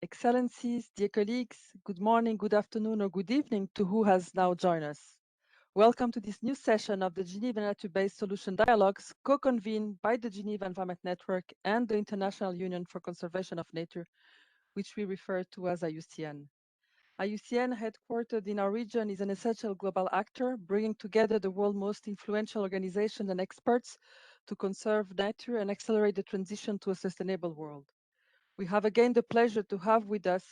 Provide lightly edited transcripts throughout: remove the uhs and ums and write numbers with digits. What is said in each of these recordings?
Excellencies, dear colleagues, good morning, good afternoon, or good evening to who has now joined us. Welcome to this new session of the Geneva Nature-based Solution Dialogues, co-convened by the Geneva Environment Network and the International Union for Conservation of Nature, which we refer to as Iucn. Iucn, headquartered in our region, is an essential global actor, bringing together the world's most influential organizations and experts to conserve nature and accelerate the transition to a sustainable world. We have again the pleasure to have with us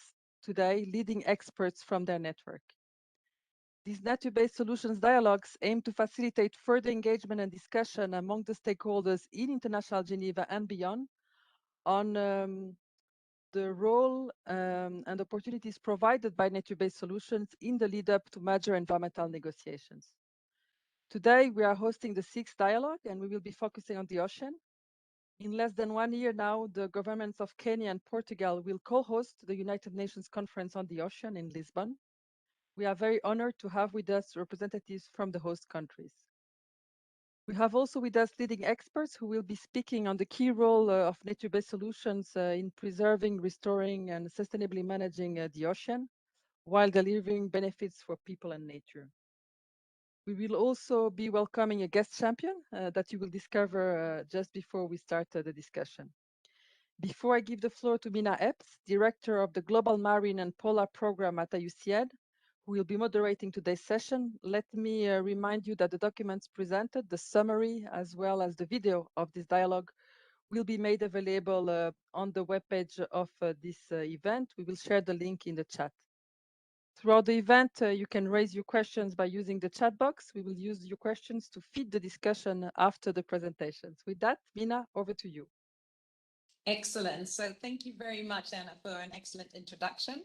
today leading experts from their network. These nature-based solutions dialogues aim to facilitate further engagement and discussion among the stakeholders in International Geneva and beyond on the role and opportunities provided by nature-based solutions in the lead-up to major environmental negotiations. Today, we are hosting the 6th dialogue, and we will be focusing on the ocean. In less than 1 year now, the governments of Kenya and Portugal will co-host the United Nations Conference on the Ocean in Lisbon. We are very honored to have with us representatives from the host countries. We have also with us leading experts who will be speaking on the key role of nature-based solutions in preserving, restoring, and sustainably managing the ocean, while delivering benefits for people and nature. We will also be welcoming a guest champion that you will discover just before we start the discussion. Before I give the floor to Mina Epps, Director of the Global Marine and Polar Program at Iucn, who will be moderating today's session, let me remind you that the documents presented, the summary, as well as the video of this dialogue will be made available on the webpage of this event. We will share the link in the chat. Throughout the event, you can raise your questions by using the chat box. We will use your questions to feed the discussion after the presentations. With that, Mina, over to you. Excellent. So thank you very much, Anna, for an excellent introduction,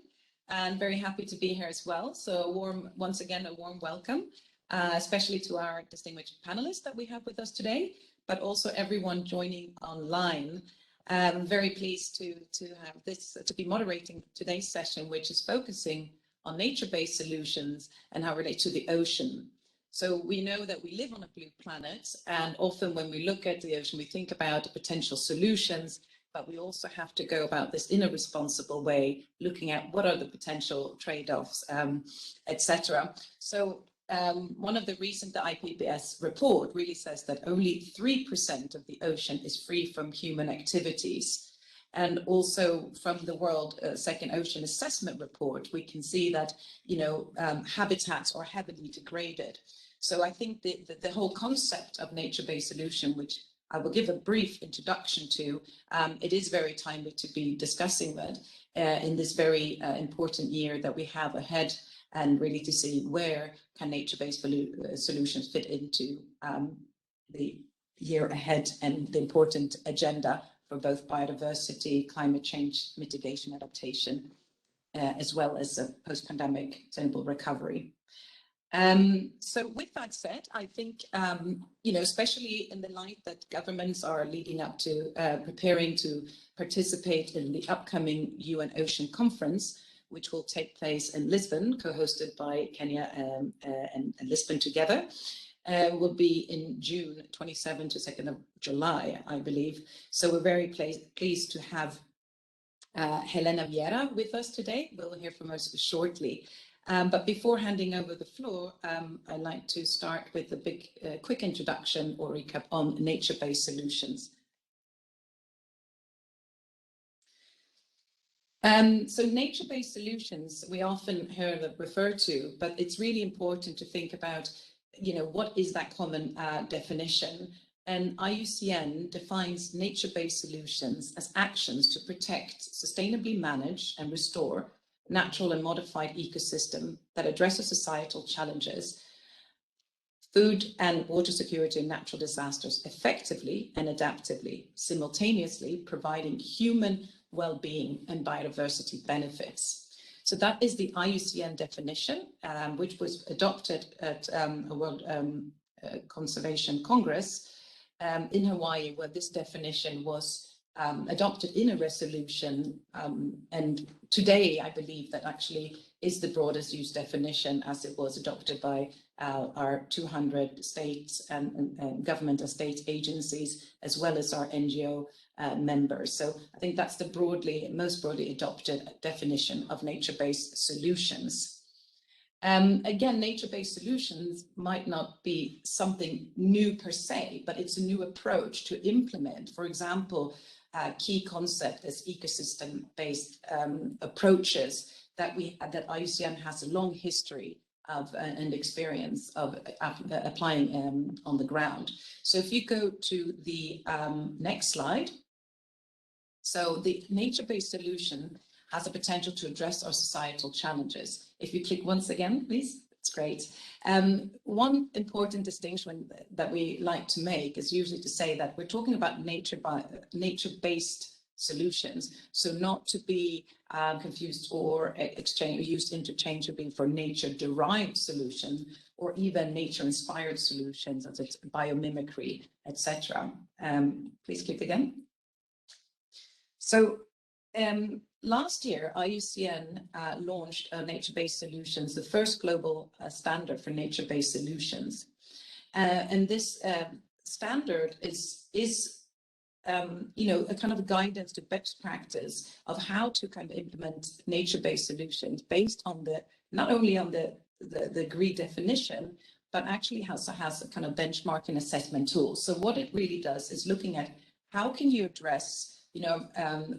and very happy to be here as well. So once again, a warm welcome, especially to our distinguished panelists that we have with us today, but also everyone joining online. I'm very pleased to have this, to be moderating today's session, which is focusing on nature-based solutions and how it relates to the ocean. So we know that we live on a blue planet, and often when we look at the ocean, we think about potential solutions, but we also have to go about this in a responsible way, looking at what are the potential trade-offs, etc. So one of the recent IPBES report really says that only 3% of the ocean is free from human activities. And also from the World Second Ocean Assessment Report, we can see that, habitats are heavily degraded. So I think the whole concept of nature-based solution, which I will give a brief introduction to, it is very timely to be discussing that in this very important year that we have ahead, and really to see where can nature-based solutions fit into the year ahead and the important agenda for both biodiversity, climate change, mitigation, adaptation, as well as a post-pandemic sustainable recovery. So with that said, I think, especially in the light that governments are leading up to preparing to participate in the upcoming UN Ocean Conference, which will take place in Lisbon, co-hosted by Kenya and Lisbon together, will be in June 27 to 2nd of July, I believe. So we're very pleased to have Helena Vieira with us today. We'll hear from her shortly. But before handing over the floor, I'd like to start with a quick introduction or recap on nature-based solutions. So nature-based solutions, we often hear that referred to, but it's really important to think about, what is that common definition? And IUCN defines nature-based solutions as actions to protect, sustainably manage and restore natural and modified ecosystem that addresses societal challenges, food and water security and natural disasters effectively and adaptively, simultaneously providing human well-being and biodiversity benefits. So that is the IUCN definition, which was adopted at a World Conservation Congress in Hawaii, where this definition was adopted in a resolution, and today I believe that actually is the broadest used definition, as it was adopted by our 200 states and government and state agencies, as well as our NGO members. So I think that's the most broadly adopted definition of nature-based solutions. Again, nature-based solutions might not be something new per se, but it's a new approach to implement. For example, a key concept is ecosystem-based approaches that IUCN has a long history of and experience of applying on the ground. So if you go to the next slide. So the nature-based solution has the potential to address our societal challenges. If you click once again, please, it's great. One important distinction that we like to make is usually to say that we're talking about nature-based solutions, so not to be confused or used interchangeably for nature-derived solutions or even nature-inspired solutions, such as biomimicry, etc. Please click again. So last year, IUCN launched nature-based solutions, the first global standard for nature-based solutions. And this standard is you know, a kind of guidance to best practice of how to kind of implement nature-based solutions based on not only on the agreed definition, but actually has a kind of benchmarking assessment tool. So what it really does is looking at how can you address, you know,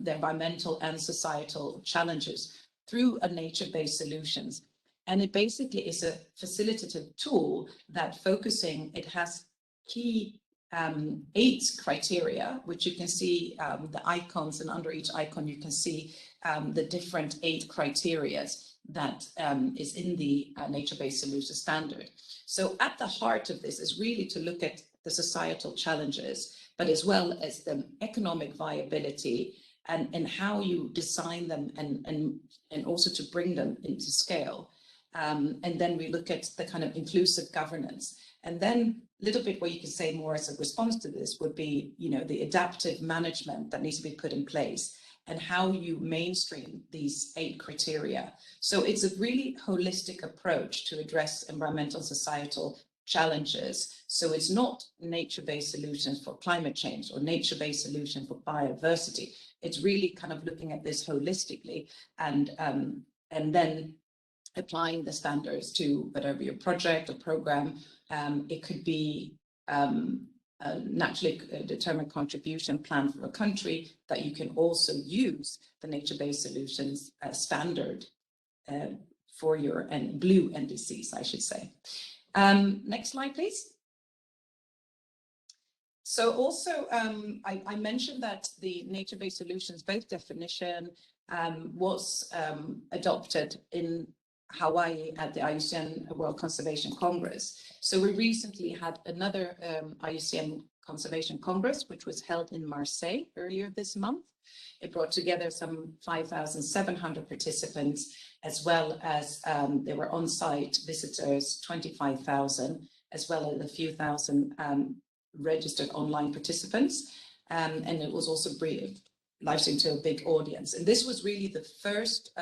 the environmental and societal challenges through a nature-based solutions. And it basically is a facilitative tool that it has key 8 criteria, which you can see the icons, and under each icon you can see the different 8 criteria that is in the nature-based solution standard. So at the heart of this is really to look at the societal challenges, but as well as the economic viability and how you design them and also to bring them into scale. And then we look at the kind of inclusive governance. And then a little bit what you can say more as a response to this would be, you know, the adaptive management that needs to be put in place and how you mainstream these 8 criteria. So it's a really holistic approach to address environmental and societal challenges. So it's not nature-based solutions for climate change or nature-based solution for biodiversity. It's really kind of looking at this holistically and then applying the standards to whatever your project or program. It could be a naturally determined contribution plan for a country that you can also use the nature-based solutions standard for your blue NDCs, I should say. Next slide, please. So also, I mentioned that the nature-based solutions, both definition was adopted in Hawaii at the IUCN World Conservation Congress. So we recently had another IUCN Conservation Congress, which was held in Marseille earlier this month. It brought together some 5,700 participants, as well as there were on-site visitors, 25,000, as well as a few thousand registered online participants. And it was also live streamed to a big audience. And this was really the first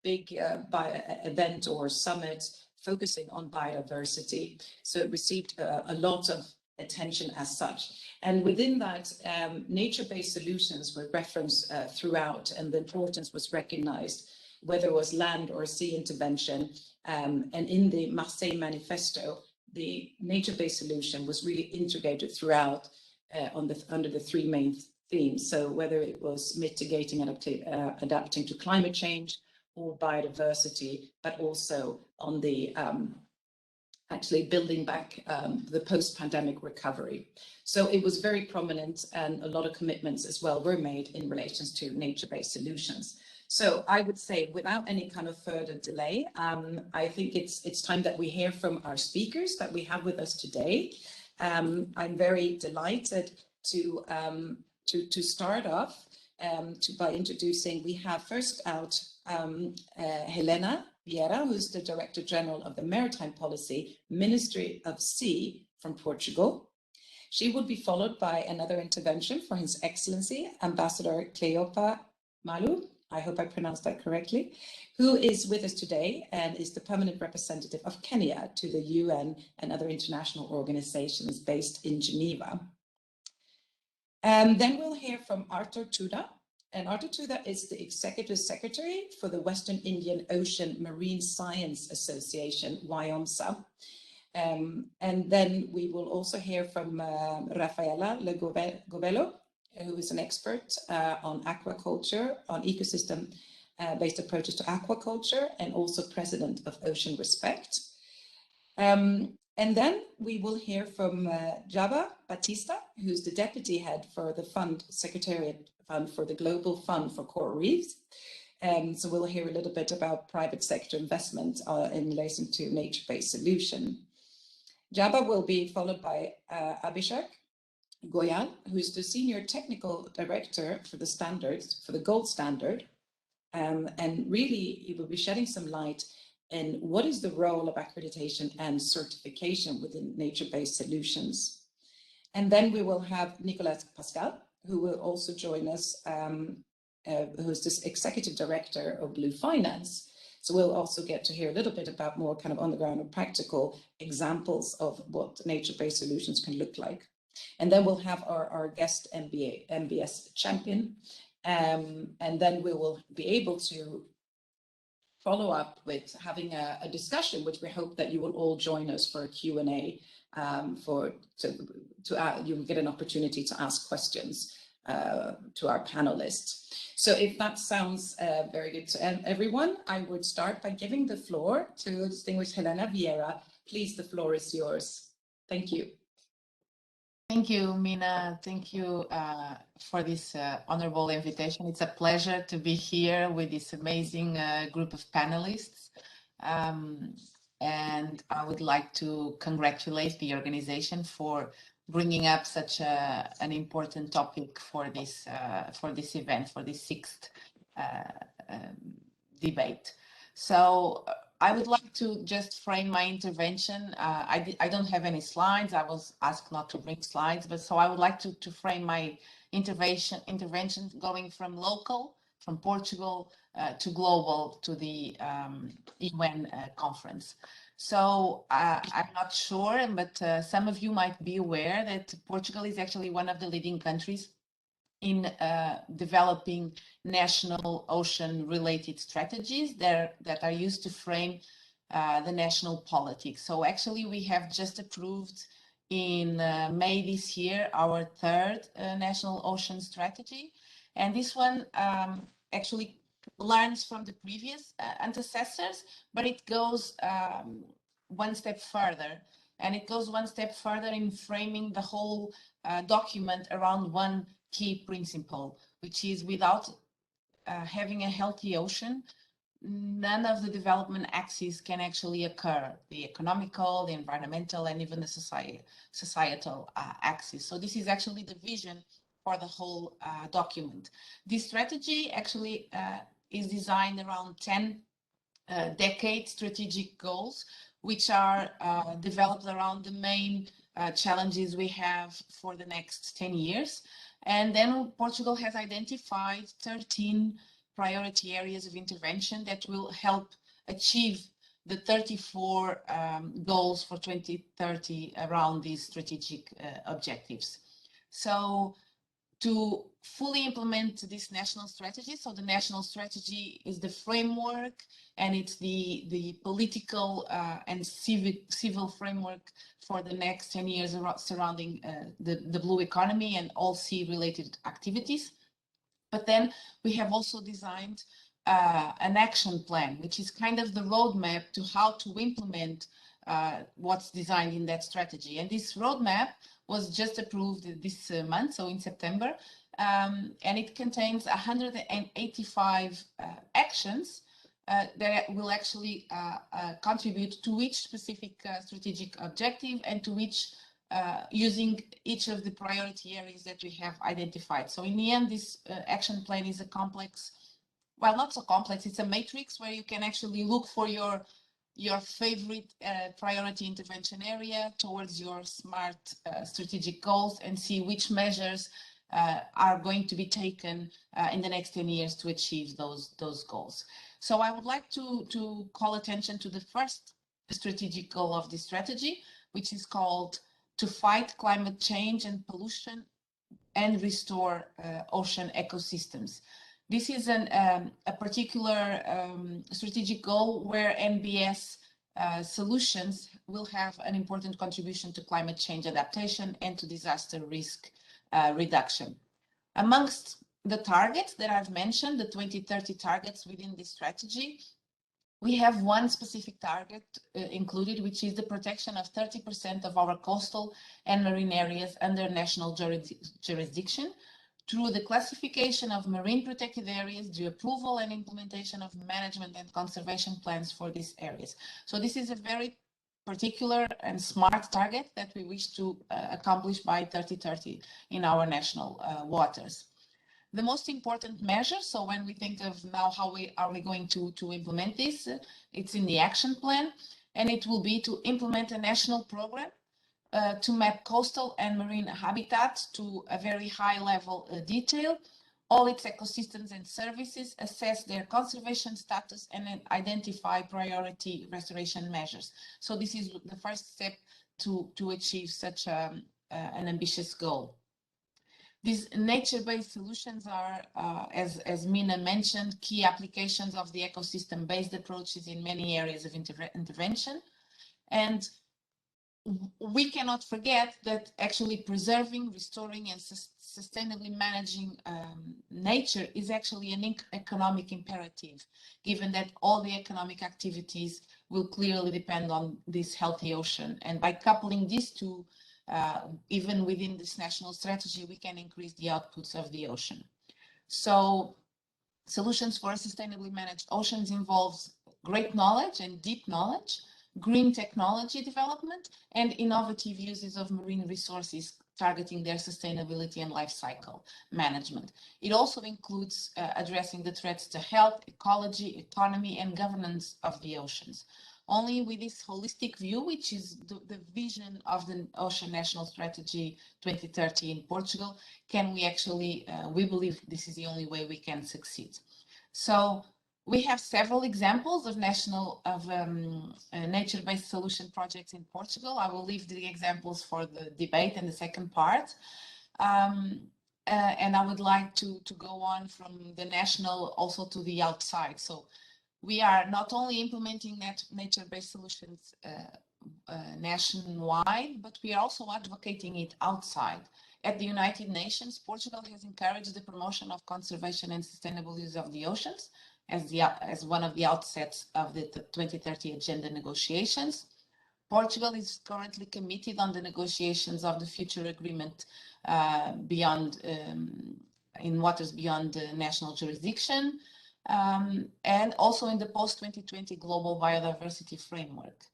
big event or summit focusing on biodiversity. So it received a lot of attention as such. And within that, nature-based solutions were referenced throughout, and the importance was recognized, whether it was land or sea intervention. And in the Marseille Manifesto, the nature-based solution was really integrated throughout under the 3 main themes. So whether it was mitigating and adapting to climate change or biodiversity, but also on the actually building back the post-pandemic recovery. So it was very prominent, and a lot of commitments as well were made in relation to nature-based solutions. So I would say, without any kind of further delay, I think it's time that we hear from our speakers that we have with us today. I'm very delighted to start off by introducing. We have first out Helena Vieira, who's the Director General of the Maritime Policy, Ministry of Sea from Portugal. She will be followed by another intervention for His Excellency, Ambassador Cleopa Malu, I hope I pronounced that correctly, who is with us today and is the permanent representative of Kenya to the UN and other international organizations based in Geneva. And then we'll hear from Arthur Tuda. And Arthur Tuda is the Executive Secretary for the Western Indian Ocean Marine Science Association, WIOMSA. And then we will also hear from Rafaela Govello, who is an expert on aquaculture, on ecosystem-based approaches to aquaculture, and also president of Ocean Respect. And then we will hear from Java Batista, who's the deputy head for the fund, Secretariat Fund for the Global Fund for Coral Reefs. So we'll hear a little bit about private sector investment in relation to nature-based solution. Java will be followed by Abhishek Goyal, who's the Senior Technical Director for the standards, for the gold standard. And really, he will be shedding some light in what is the role of accreditation and certification within nature-based solutions. And then we will have Nicolas Pascal, who will also join us, who's this Executive Director of Blue Finance. So we'll also get to hear a little bit about more kind of on the ground and practical examples of what nature-based solutions can look like. And then we'll have our guest MBS champion. And then we will be able to follow up with having a discussion, which we hope that you will all join us for a Q&A, you will get an opportunity to ask questions to our panelists. So if that sounds very good to everyone, I would start by giving the floor to distinguished Helena Vieira. Please, the floor is yours. Thank you. Thank you, Mina. Thank you for this honorable invitation. It's a pleasure to be here with this amazing group of panelists. And I would like to congratulate the organization for bringing up such an important topic for this event, for this sixth debate. So I would like to just frame my intervention. I don't have any slides. I was asked not to bring slides, but so I would like to frame my intervention going from local, from Portugal to global, to the Iucn conference. So I'm not sure, but some of you might be aware that Portugal is actually one of the leading countries in developing national ocean-related strategies that are used to frame the national politics. So actually, we have just approved in May this year our third national ocean strategy, and this one actually learns from the previous antecessors, but it goes one step further, and it goes one step further in framing the whole document around one key principle, which is without having a healthy ocean, none of the development axes can actually occur, the economical, the environmental, and even the societal axis. So this is actually the vision for the whole document. This strategy actually is designed around 10 decade strategic goals, which are developed around the main challenges we have for the next 10 years. And then Portugal has identified 13 priority areas of intervention that will help achieve the 34 goals for 2030 around these strategic objectives. So to fully implement this national strategy, so the national strategy is the framework, and it's the political and civil framework for the next 10 years surrounding the blue economy and all sea-related activities. But then we have also designed an action plan, which is kind of the roadmap to how to implement what's designed in that strategy. And this roadmap was just approved this month, so in September, and it contains 185 actions that will actually contribute to each specific strategic objective and to each using each of the priority areas that we have identified. So in the end, this action plan is a complex, well, not so complex, it's a matrix where you can actually look for your favorite priority intervention area towards your smart strategic goals and see which measures are going to be taken in the next 10 years to achieve those goals. So I would like to call attention to the first strategic goal of this strategy, which is called to fight climate change and pollution and restore ocean ecosystems. This is a particular strategic goal where NBS solutions will have an important contribution to climate change adaptation and to disaster risk reduction. Amongst the targets that I've mentioned, the 2030 targets within this strategy, we have one specific target included, which is the protection of 30% of our coastal and marine areas under national jurisdiction through the classification of marine protected areas, the approval and implementation of management and conservation plans for these areas. So this is a very particular and smart target that we wish to accomplish by 2030 in our national waters. The most important measure, so when we think of now how are we going to implement this, it's in the action plan, and it will be to implement a national program to map coastal and marine habitats to a very high level detail, all its ecosystems and services, assess their conservation status, and then identify priority restoration measures. So this is the first step to achieve such an ambitious goal. These nature-based solutions are, as Mina mentioned, key applications of the ecosystem-based approaches in many areas of intervention. And we cannot forget that actually preserving, restoring, and sustainably managing nature is actually an economic imperative, given that all the economic activities will clearly depend on this healthy ocean. And by coupling these two, even within this national strategy, we can increase the outputs of the ocean. So solutions for sustainably managed oceans involves great knowledge and deep knowledge, green technology development, and innovative uses of marine resources targeting their sustainability and life cycle management. It also includes addressing the threats to health, ecology, economy, and governance of the oceans. Only with this holistic view, which is the vision of the Ocean National Strategy 2030 in Portugal, can we actually, we believe this is the only way we can succeed. So we have several examples of nature-based solution projects in Portugal. I will leave the examples for the debate and the second part. And I would like to go on from the national also to the outside. So we are not only implementing nature-based solutions nationwide, but we are also advocating it outside. At the United Nations, Portugal has encouraged the promotion of conservation and sustainable use of the oceans as one of the outsets of the 2030 agenda negotiations. Portugal is currently committed on the negotiations of the future agreement in waters beyond the national jurisdiction, and also in the post-2020 global biodiversity framework.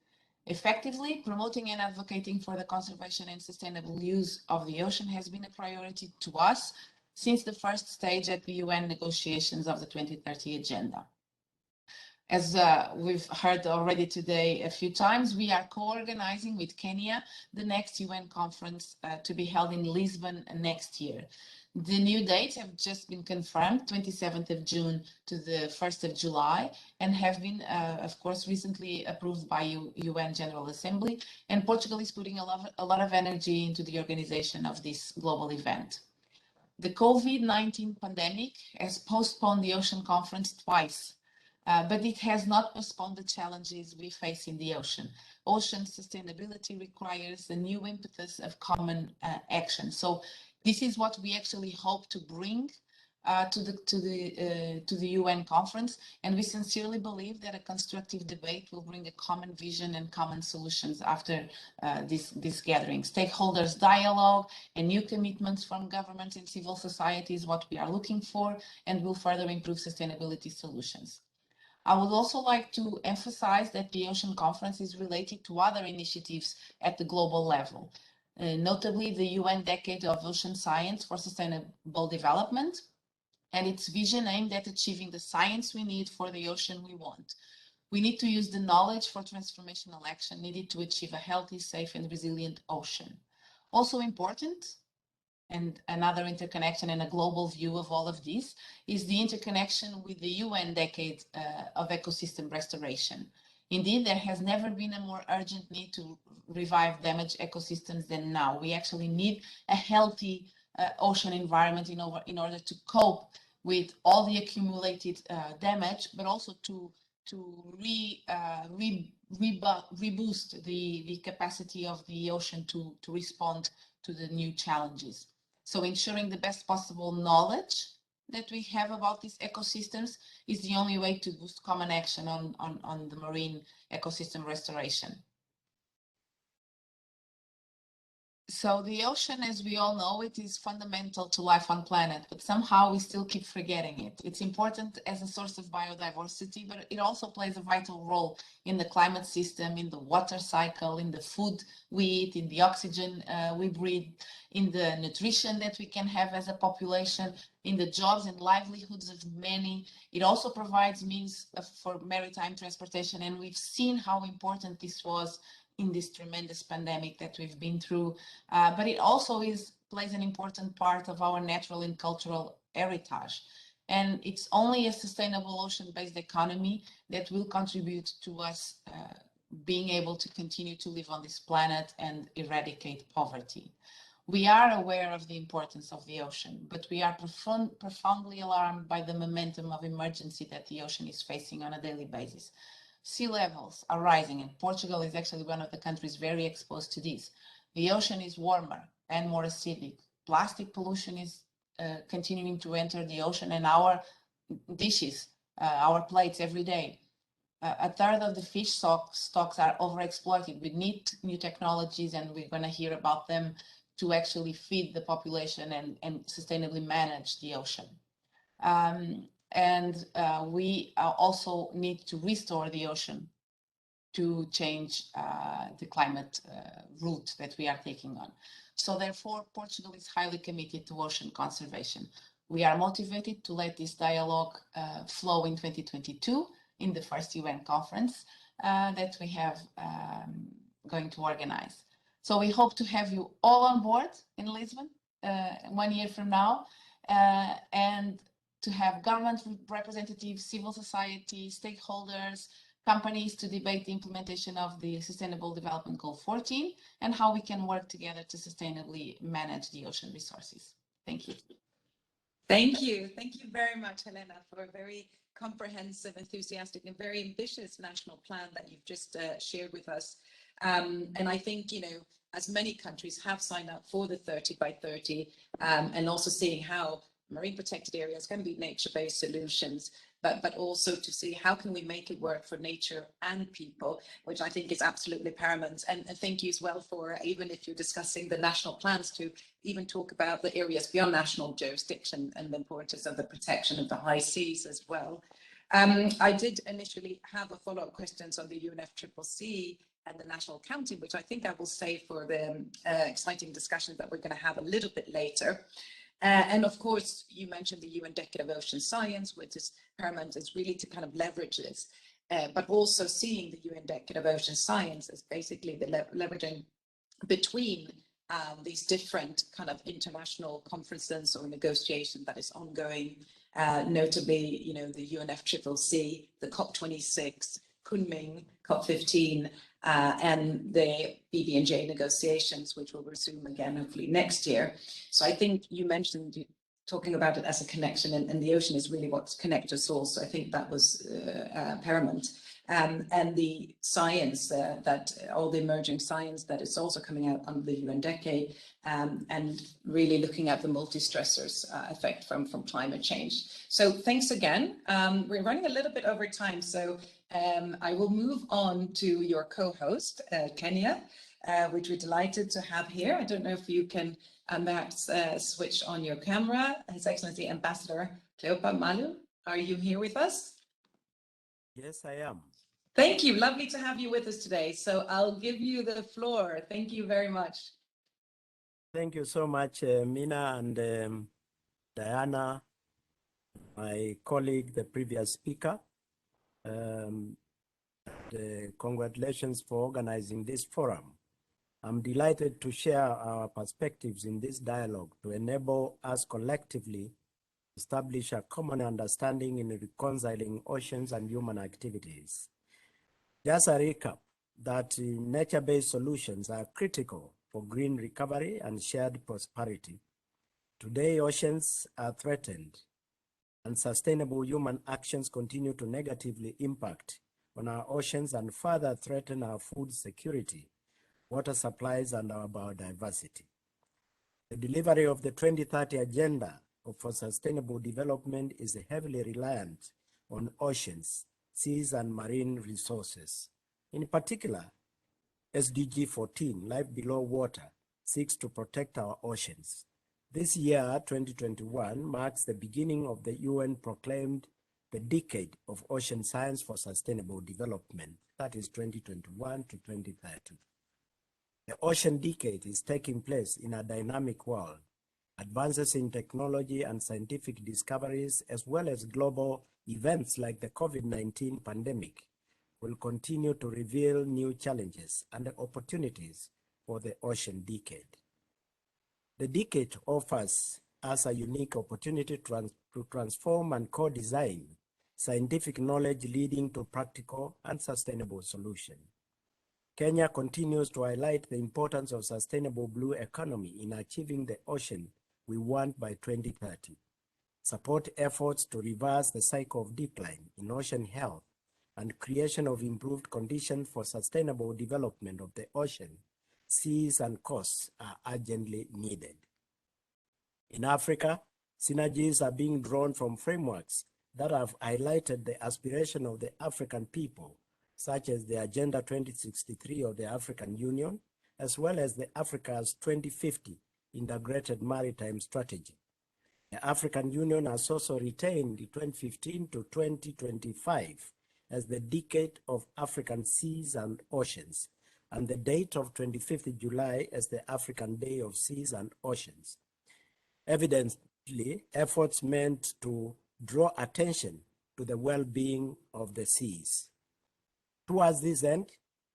Effectively, promoting and advocating for the conservation and sustainable use of the ocean has been a priority to us since the first stage at the UN negotiations of the 2030 agenda. As we've heard already today a few times, we are co-organizing with Kenya the next UN conference to be held in Lisbon next year. The new dates have just been confirmed, 27th of June to the 1st of July, and have been, of course, recently approved by UN General Assembly. And Portugal is putting a lot of energy into the organization of this global event. The COVID-19 pandemic has postponed the Ocean Conference twice, but it has not postponed the challenges we face in the ocean. Ocean sustainability requires a new impetus of common action. So this is what we actually hope to bring to the UN conference, and we sincerely believe that a constructive debate will bring a common vision and common solutions after this gathering. Stakeholders dialogue and new commitments from governments and civil society is what we are looking for, and will further improve sustainability solutions. I would also like to emphasize that the Ocean Conference is related to other initiatives at the global level, notably the UN Decade of Ocean Science for Sustainable Development, and its vision aimed at achieving the science we need for the ocean we want. We need to use the knowledge for transformational action needed to achieve a healthy, safe, and resilient ocean. Also important, and another interconnection and a global view of all of this, is the interconnection with the UN Decade of Ecosystem Restoration. Indeed, there has never been a more urgent need to revive damaged ecosystems than now. We actually need a healthy ocean environment in order to cope with all the accumulated damage, but also to reboost the capacity of the ocean to respond to the new challenges. So ensuring the best possible knowledge that we have about these ecosystems is the only way to boost common action on the marine ecosystem restoration. So the ocean, as we all know, it is fundamental to life on planet, but somehow we still keep forgetting it. It's important as a source of biodiversity, but it also plays a vital role in the climate system, in the water cycle, in the food we eat, in the oxygen we breathe, in the nutrition that we can have as a population, in the jobs and livelihoods of many. It also provides means for maritime transportation, and we've seen how important this was in this tremendous pandemic that we've been through, but it also plays an important part of our natural and cultural heritage. And it's only a sustainable ocean-based economy that will contribute to us being able to continue to live on this planet and eradicate poverty. We are aware of the importance of the ocean, but we are profoundly alarmed by the momentum of emergency that the ocean is facing on a daily basis. Sea levels are rising, and Portugal is actually one of the countries very exposed to this. The ocean is warmer and more acidic. Plastic pollution is continuing to enter the ocean and our dishes, our plates every day. A third of the fish stocks are overexploited. We need new technologies, and we're going to hear about them to actually feed the population and sustainably manage the ocean. We also need to restore the ocean to change the climate route that we are taking on. So therefore, Portugal is highly committed to ocean conservation. We are motivated to let this dialogue flow in 2022 in the first UN conference that we have going to organize. So we hope to have you all on board in Lisbon 1 year from now, and to have government representatives, civil society, stakeholders, companies to debate the implementation of the Sustainable Development Goal 14 and how we can work together to sustainably manage the ocean resources. Thank you. Thank you. Thank you very much, Helena, for a very comprehensive, enthusiastic, and very ambitious national plan that you've just shared with us. And I think, as many countries have signed up for the 30 by 30, and also seeing how marine protected areas can be nature-based solutions, but also to see how can we make it work for nature and people, which I think is absolutely paramount. And thank you as well for, even if you're discussing the national plans, to even talk about the areas beyond national jurisdiction and the importance of the protection of the high seas as well. I did initially have a follow-up questions on the UNFCCC and the national accounting, which I think I will save for the exciting discussion that we're going to have a little bit later. And of course, you mentioned the UN Decade of Ocean Science, which is paramount, is really to kind of leverage this, but also seeing the UN Decade of Ocean Science as basically the leveraging between these different kind of international conferences or negotiation that is ongoing, notably, the UNFCCC, the COP26, Kunming, COP15, and the BB&J negotiations, which will resume again, hopefully next year. So I think you mentioned talking about it as a connection, and the ocean is really what's connected us all. So I think that was paramount. And the science, that all the emerging science that is also coming out under the UN Decade, and really looking at the multi-stressors effect from climate change. So thanks again. We're running a little bit over time, so I will move on to your co-host, Kenya, which we're delighted to have here. I don't know if you can perhaps switch on your camera. His Excellency Ambassador Cleopa Malu, are you here with us? Yes, I am. Thank you. Lovely to have you with us today. So I'll give you the floor. Thank you very much. Thank you so much, Mina and Diana, my colleague, the previous speaker. Congratulations for organizing this forum. I'm delighted to share our perspectives in this dialogue to enable us collectively establish a common understanding in reconciling oceans and human activities. Just a recap that nature-based solutions are critical for green recovery and shared prosperity. Today, oceans are threatened, and sustainable human actions continue to negatively impact on our oceans and further threaten our food security, water supplies, and our biodiversity. The delivery of the 2030 Agenda for Sustainable Development is heavily reliant on oceans, seas, and marine resources. In particular, SDG 14, Life Below Water, seeks to protect our oceans. This year, 2021, marks the beginning of the UN proclaimed the Decade of Ocean Science for Sustainable Development, that is 2021 to 2030. The Ocean Decade is taking place in a dynamic world. Advances in technology and scientific discoveries, as well as global events like the COVID-19 pandemic, will continue to reveal new challenges and opportunities for the Ocean Decade. The decade offers us a unique opportunity to transform and co-design scientific knowledge leading to practical and sustainable solutions. Kenya continues to highlight the importance of sustainable blue economy in achieving the ocean we want by 2030, support efforts to reverse the cycle of decline in ocean health, and creation of improved conditions for sustainable development of the ocean, seas, and coasts are urgently needed. In Africa, synergies are being drawn from frameworks that have highlighted the aspiration of the African people, such as the Agenda 2063 of the African Union, as well as the Africa's 2050 Integrated Maritime Strategy. The African Union has also retained the 2015 to 2025 as the Decade of African Seas and Oceans, and the date of 25th July as the African Day of Seas and Oceans. Evidently, efforts meant to draw attention to the well-being of the seas. Towards this end,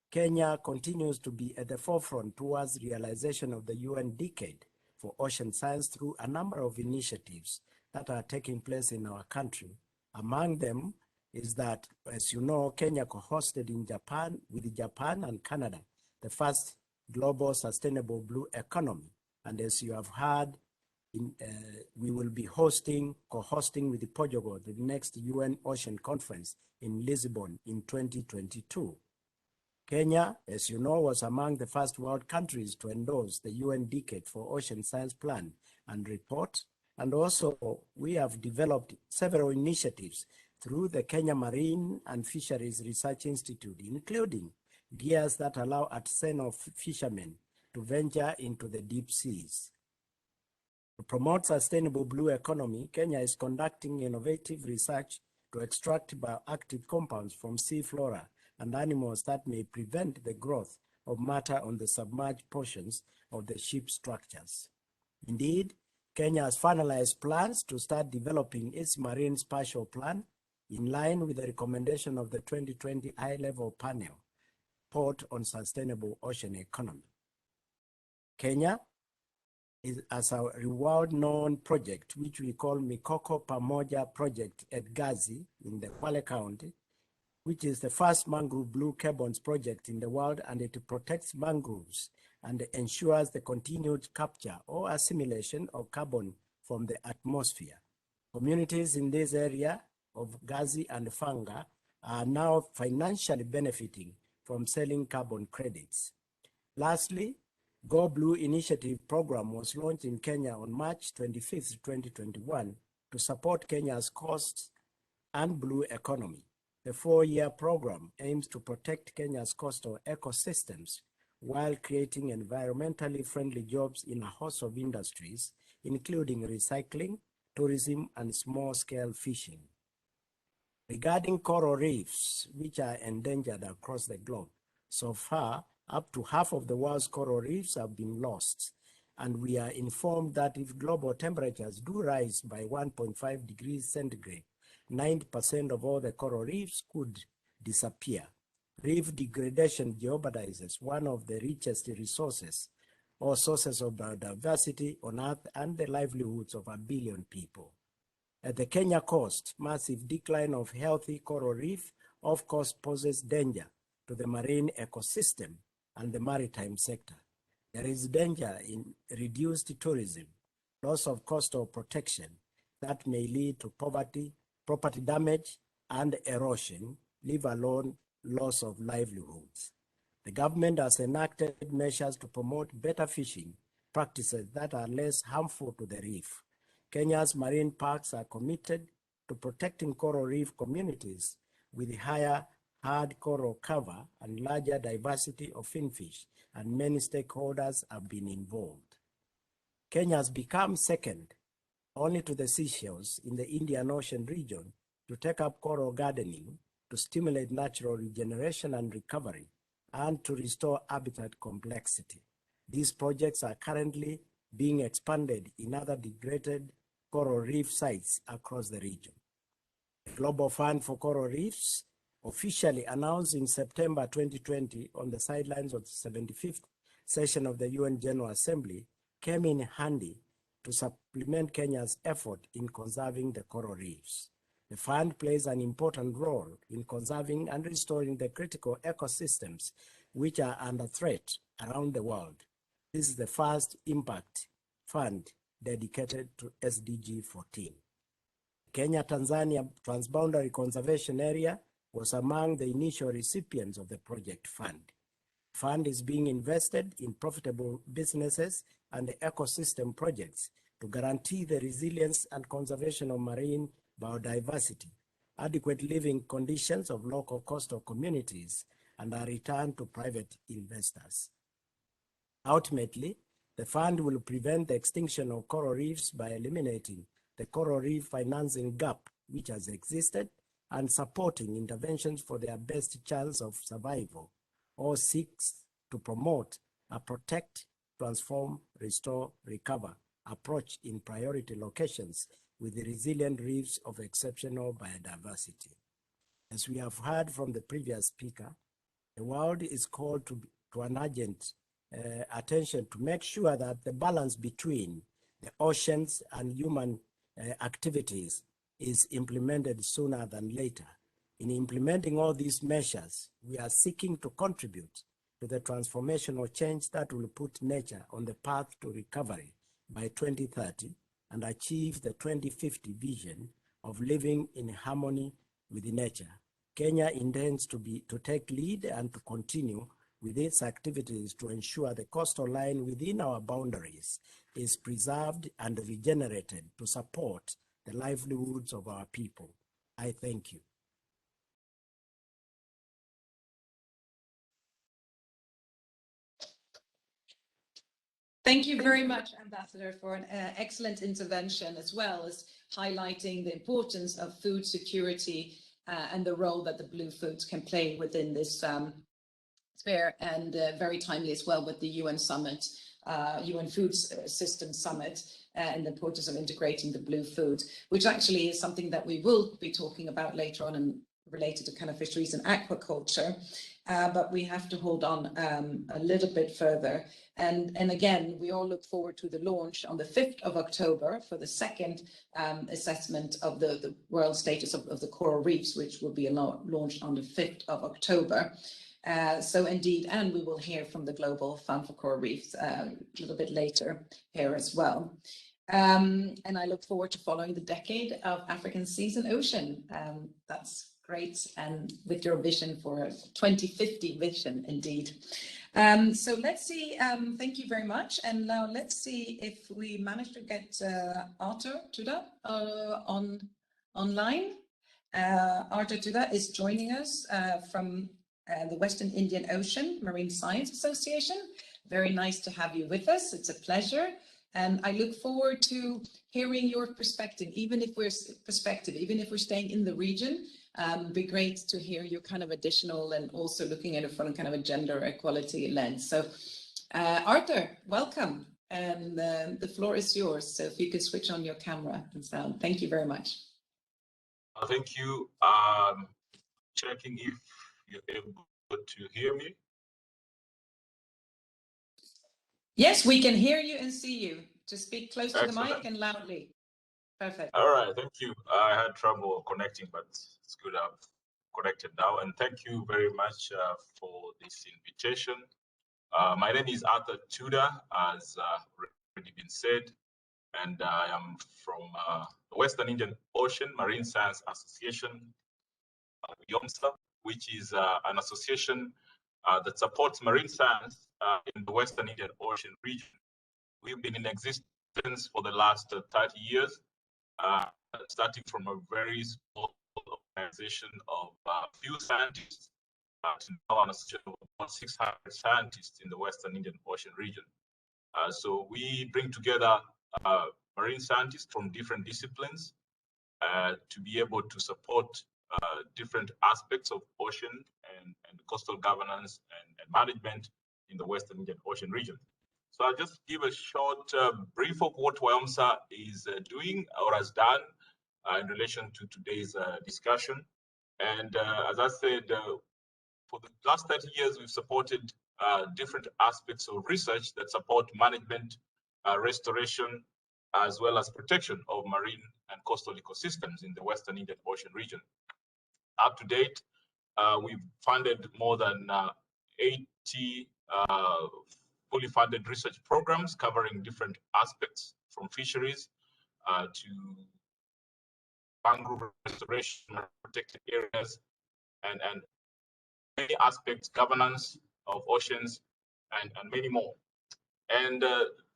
Kenya continues to be at the forefront towards realization of the UN Decade for Ocean Science through a number of initiatives that are taking place in our country. Among them is that, as you know, Kenya co-hosted in Japan, with Japan and Canada, the first global sustainable blue economy. And as you have heard, we will be co-hosting with Portugal, the next UN Ocean Conference in Lisbon in 2022. Kenya, as you know, was among the first world countries to endorse the UN Decade for Ocean Science Plan and Report. And also, we have developed several initiatives through the Kenya Marine and Fisheries Research Institute, including gears that allow artisanal fishermen to venture into the deep seas. To promote sustainable blue economy, Kenya is conducting innovative research to extract bioactive compounds from sea flora and animals that may prevent the growth of matter on the submerged portions of the ship structures. Indeed, Kenya has finalized plans to start developing its marine spatial plan in line with the recommendation of the 2020 high-level panel report on sustainable ocean economy. Kenya as a world-known project, which we call Mikoko Pamoja Project at Gazi in the Kwale County, which is the first mangrove blue carbons project in the world, and it protects mangroves and ensures the continued capture or assimilation of carbon from the atmosphere. Communities in this area of Gazi and Fanga are now financially benefiting from selling carbon credits. Lastly, Go Blue Initiative program was launched in Kenya on March 25, 2021 to support Kenya's coast and blue economy. The 4-year program aims to protect Kenya's coastal ecosystems while creating environmentally friendly jobs in a host of industries, including recycling, tourism, and small-scale fishing. Regarding coral reefs, which are endangered across the globe, so far, up to half of the world's coral reefs have been lost, and we are informed that if global temperatures do rise by 1.5 degrees centigrade, 90% of all the coral reefs could disappear. Reef degradation jeopardizes one of the richest resources or sources of biodiversity on Earth and the livelihoods of 1 billion people. At the Kenya coast, massive decline of healthy coral reef of course poses danger to the marine ecosystem and the maritime sector. There is danger in reduced tourism, loss of coastal protection that may lead to poverty, property damage, and erosion, leave alone loss of livelihoods. The government has enacted measures to promote better fishing practices that are less harmful to the reef. Kenya's marine parks are committed to protecting coral reef communities with higher hard coral cover and larger diversity of finfish, and many stakeholders have been involved. Kenya has become second only to the Seychelles in the Indian Ocean region to take up coral gardening to stimulate natural regeneration and recovery and to restore habitat complexity. These projects are currently being expanded in other degraded coral reef sites across the region. The Global Fund for Coral Reefs, officially announced in September 2020 on the sidelines of the 75th session of the UN General Assembly, came in handy to supplement Kenya's effort in conserving the coral reefs. The fund plays an important role in conserving and restoring the critical ecosystems which are under threat around the world. This is the first impact fund dedicated to SDG 14. Kenya-Tanzania Transboundary Conservation Area was among the initial recipients of the project fund. The fund is being invested in profitable businesses and ecosystem projects to guarantee the resilience and conservation of marine biodiversity, adequate living conditions of local coastal communities, and a return to private investors. Ultimately, the fund will prevent the extinction of coral reefs by eliminating the coral reef financing gap which has existed and supporting interventions for their best chance of survival, or seeks to promote a protect, transform, restore, recover approach in priority locations with the resilient reefs of exceptional biodiversity. As we have heard from the previous speaker, the world is called to an urgent attention to make sure that the balance between the oceans and human activities is implemented sooner than later. In implementing all these measures, we are seeking to contribute to the transformational change that will put nature on the path to recovery by 2030 and achieve the 2050 vision of living in harmony with nature. Kenya intends to take lead and to continue with its activities to ensure the coastal line within our boundaries is preserved and regenerated to support the livelihoods of our people. I thank you. Thank you very much, Ambassador, for an excellent intervention, as well as highlighting the importance of food security and the role that the blue foods can play within this sphere, and very timely as well with the UN Summit, UN Food System Summit, and the importance of integrating the blue food, which actually is something that we will be talking about later on and related to kind of fisheries and aquaculture. But we have to hold on a little bit further. And again, we all look forward to the launch on the 5th of October for the second assessment of the world status of the coral reefs, which will be launched on the 5th of October. So indeed, and we will hear from the Global Fund for Coral Reefs a little bit later here as well. And I look forward to following the decade of African seas and ocean. That's great, and with your vision for a 2050 vision, indeed. So let's see, thank you very much. And now let's see if we manage to get Arthur Tuda online. Arthur Tuda is joining us from the Western Indian Ocean Marine Science Association. Very nice to have you with us. It's a pleasure. And I look forward to hearing your perspective, even if we're staying in the region. It'd be great to hear your kind of additional, and also looking at it from kind of a gender equality lens. So Arthur, welcome. And the floor is yours. So if you could switch on your camera and sound. Thank you very much. Thank you. Checking if you're able to hear me. Yes, we can hear you and see you. Just speak close to Excellent. the mic and loudly. Perfect. All right, thank you. I had trouble connecting, but it's good I've connected now. And thank you very much for this invitation. My name is Arthur Tuda, as already been said. and I am from the Western Indian Ocean Marine Science Association, UMSA, which is an association that supports marine science in the Western Indian Ocean region. We've been in existence for the last 30 years, starting from a very small organization of few scientists to now an association of about 600 scientists in the Western Indian Ocean region. So we bring together marine scientists from different disciplines to be able to support different aspects of ocean and coastal governance and management in the Western Indian Ocean region. So I'll just give a short brief of what WIOMSA is doing or has done in relation to today's discussion. And as I said, for the last 30 years, we've supported different aspects of research that support management, restoration, as well as protection of marine and coastal ecosystems in the Western Indian Ocean region. Up to date, we've funded more than 80 fully funded research programs covering different aspects from fisheries to mangrove restoration, protected areas, and many aspects, governance of oceans, and many more. And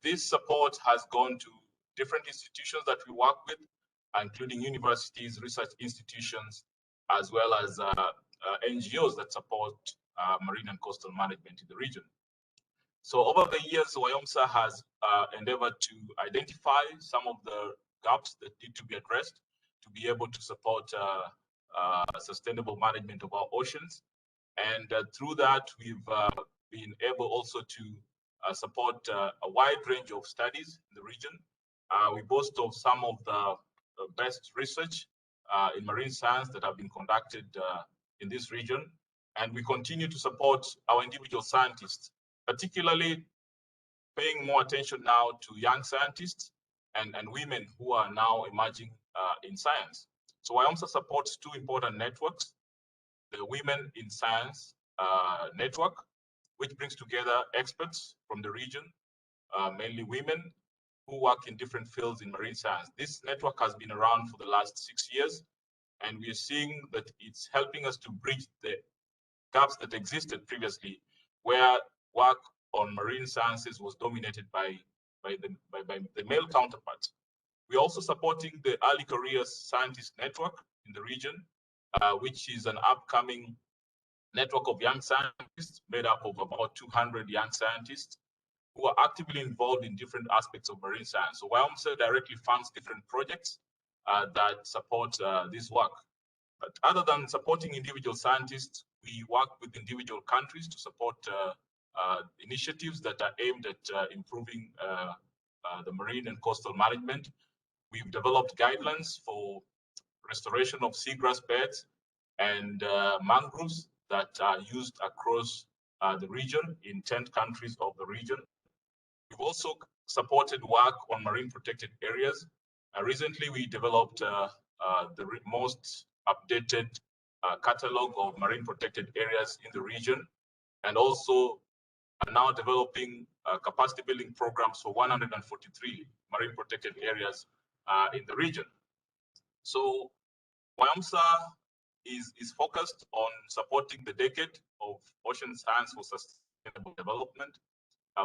this support has gone to different institutions that we work with, including universities, research institutions, as well as NGOs that support marine and coastal management in the region. So over the years, WIOMSA has endeavored to identify some of the gaps that need to be addressed to be able to support sustainable management of our oceans. And through that, we've been able also to support a wide range of studies in the region. We boast of some of the best research in marine science that have been conducted in this region. And we continue to support our individual scientists, particularly paying more attention now to young scientists and women who are now emerging in science. So WIOMSA supports two important networks: the Women in Science Network, which brings together experts from the region, mainly women who work in different fields in marine science. This network has been around for the last 6 years, and we are seeing that it's helping us to bridge the gaps that existed previously, where work on marine sciences was dominated by the male counterparts. We're also supporting the Early Careers Scientist Network in the region, which is an upcoming network of young scientists made up of about 200 young scientists who are actively involved in different aspects of marine science. So WIOMSA directly funds different projects that support this work. But other than supporting individual scientists, we work with individual countries to support initiatives that are aimed at improving the marine and coastal management. We've developed guidelines for restoration of seagrass beds and mangroves that are used across the region in 10 countries of the region. We've also supported work on marine protected areas. Recently, we developed the most updated catalog of marine protected areas in the region, and also are now developing capacity building programs for 143 marine protected areas in the region. So WIOMSA is focused on supporting the decade of ocean science for sustainable development.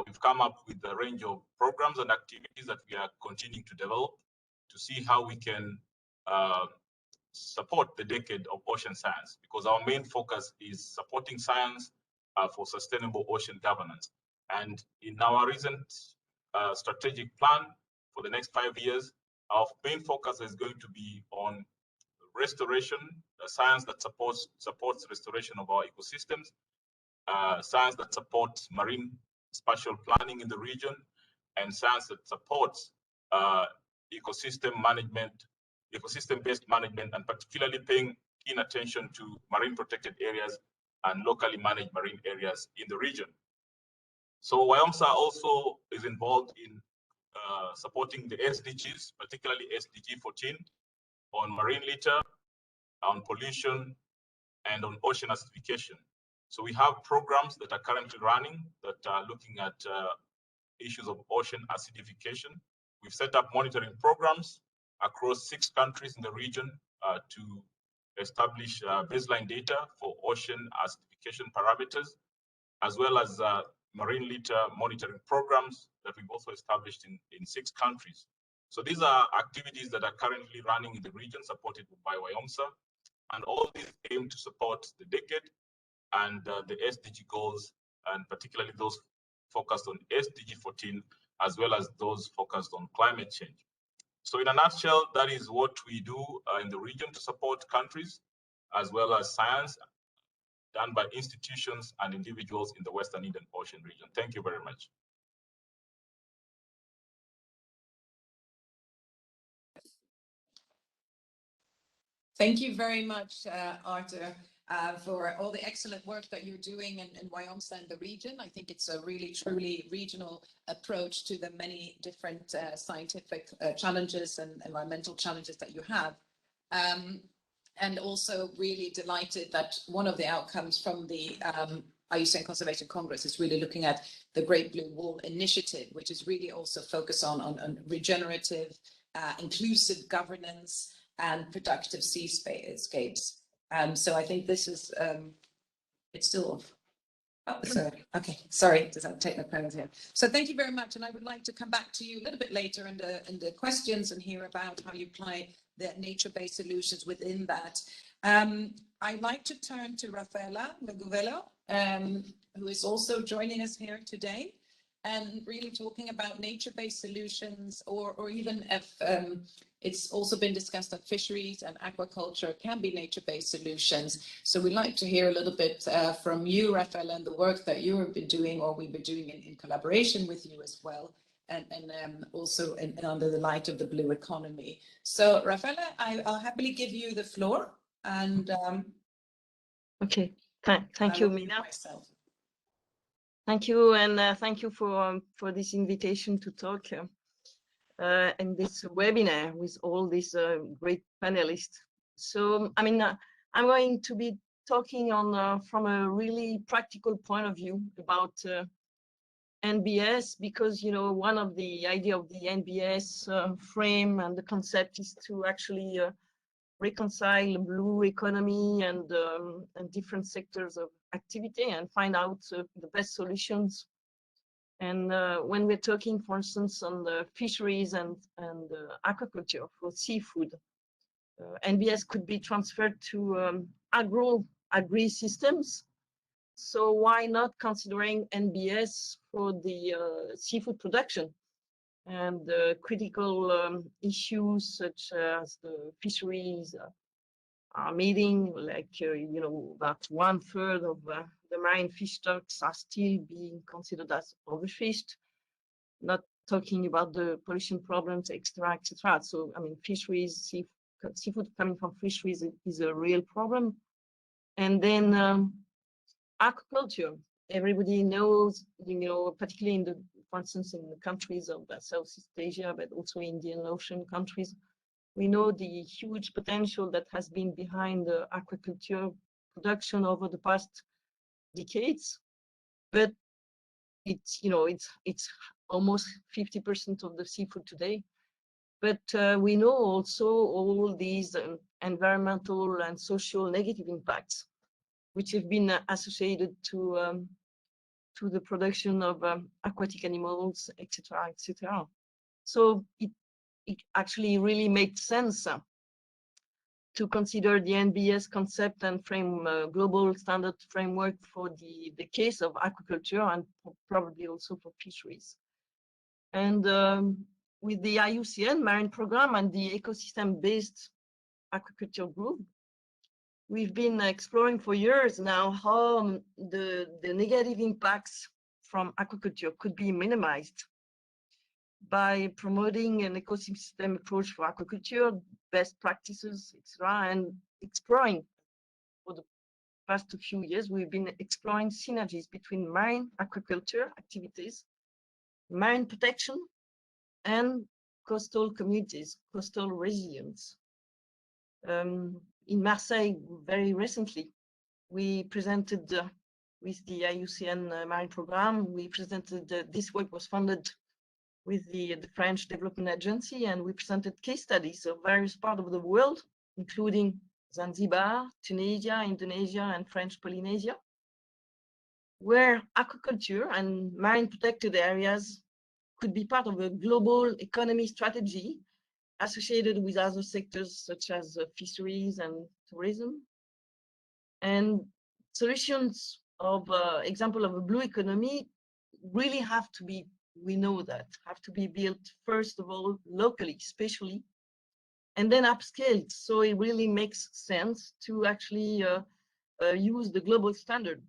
We've come up with a range of programs and activities that we are continuing to develop to see how we can support the decade of ocean science, because our main focus is supporting science for sustainable ocean governance. And in our recent strategic plan for the next 5 years, our main focus is going to be on restoration, science that supports restoration of our ecosystems, science that supports marine spatial planning in the region, and science that supports ecosystem management, ecosystem-based management, and particularly paying keen attention to marine protected areas and locally managed marine areas in the region. So WIOMSA also is involved in supporting the SDGs, particularly SDG 14, on marine litter, on pollution, and on ocean acidification. So we have programs that are currently running that are looking at issues of ocean acidification We've set up monitoring programs across 6 countries in the region to establish baseline data for ocean acidification parameters, as well as marine litter monitoring programs that we've also established in 6 countries. So these are activities that are currently running in the region, supported by WIOMSA, and all these aim to support the decade and the SDG goals, and particularly those focused on SDG 14, as well as those focused on climate change. So in a nutshell, that is what we do in the region to support countries, as well as science done by institutions and individuals in the Western Indian Ocean region. Thank you very much. Thank you very much, Arthur, for all the excellent work that you're doing in WIOMSA and the region. I think it's a really, truly regional approach to the many different scientific challenges and environmental challenges that you have. And also really delighted that one of the outcomes from the Iucn Conservation Congress is really looking at the Great Blue Wall Initiative, which is really also focused on regenerative, inclusive governance and productive seascapes. So I think this is, it's still off. Oh, sorry. Okay, sorry, there's a technical problem here. So thank you very much, and I would like to come back to you a little bit later in the questions and hear about how you apply the nature-based solutions within that. I'd like to turn to Rafaela Leguvello, who is also joining us here today, and really talking about nature-based solutions, or even if it's also been discussed that fisheries and aquaculture can be nature-based solutions. So we'd like to hear a little bit from you, Rafaela, and the work that you have been doing, or we've been doing in collaboration with you as well, and also under the light of the blue economy. So Rafaela, I'll happily give you the floor. And okay, thank you, Mina. Thank you, and thank you for this invitation to talk in this webinar with all these great panelists. So, I mean, I'm going to be talking on from a really practical point of view about NBS, because, you know, one of the idea of the NBS frame and the concept is to actually reconcile blue economy and different sectors of activity and find out the best solutions. And when we're talking, for instance, on the fisheries and aquaculture for seafood, NBS could be transferred to agri systems. So why not considering NBS for the seafood production and critical issues such as the fisheries are meeting, like, you know, about 1/3 of the marine fish stocks are still being considered as overfished, not talking about the pollution problems, etc., etc. So, I mean, fisheries, seafood coming from fisheries is a real problem. And then aquaculture, everybody knows, you know, particularly in the, for instance, in the countries of Southeast Asia, but also Indian Ocean countries, we know the huge potential that has been behind the aquaculture production over the past decades, but it's, you know, it's almost 50% of the seafood today. But we know also all these environmental and social negative impacts, which have been associated to the production of aquatic animals, etc., etc. So it actually really makes sense to consider the NBS concept and frame global standard framework for the case of aquaculture and probably also for fisheries. And with the Iucn Marine Program and the ecosystem-based aquaculture group, we've been exploring for years now how the negative impacts from aquaculture could be minimized by promoting an ecosystem approach for aquaculture, best practices, etc., and exploring. For the past few years, we've been exploring synergies between marine aquaculture activities, marine protection, and coastal communities, coastal resilience. In Marseille, very recently, we presented with the Iucn Marine Program, we presented, this work was funded with the French Development Agency, and we presented case studies of various parts of the world, including Zanzibar, Tunisia, Indonesia, and French Polynesia, where aquaculture and marine protected areas could be part of a global economy strategy associated with other sectors such as fisheries and tourism. And solutions of example of a blue economy really have to be, we know that, have to be built first of all locally, spatially, and then upscaled. So it really makes sense to actually use the global standard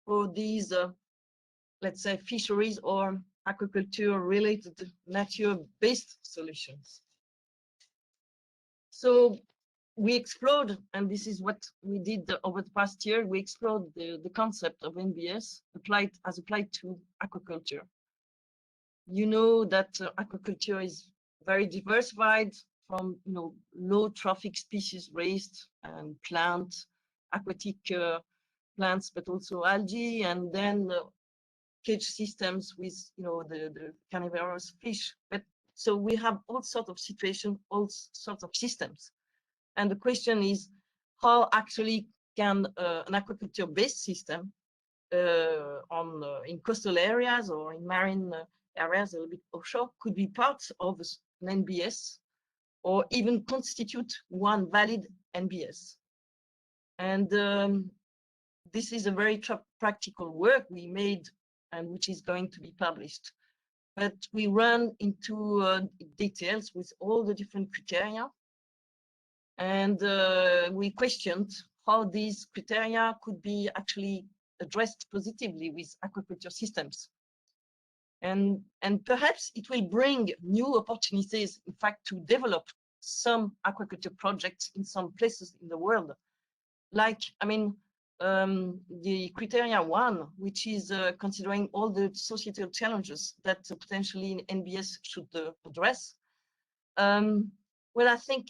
for these, let's say, fisheries or aquaculture-related nature-based solutions. So we explored, and this is what we did over the past year, we explored the concept of NBS applied to aquaculture. You know that aquaculture is very diversified, from low trophic species raised and aquatic plants, but also algae, and then cage systems with the carnivorous fish. But so we have all sorts of situations, all sorts of systems. And the question is, how actually can an aquaculture-based system in coastal areas or in marine areas, a little bit offshore, could be part of an NBS or even constitute one valid NBS? And this is a very practical work we made and which is going to be published. But we run into details with all the different criteria. And we questioned how these criteria could be actually addressed positively with aquaculture systems. And perhaps it will bring new opportunities, in fact, to develop some aquaculture projects in some places in the world. Like, I mean, the criteria 1, which is considering all the societal challenges that potentially NBS should address. Well, I think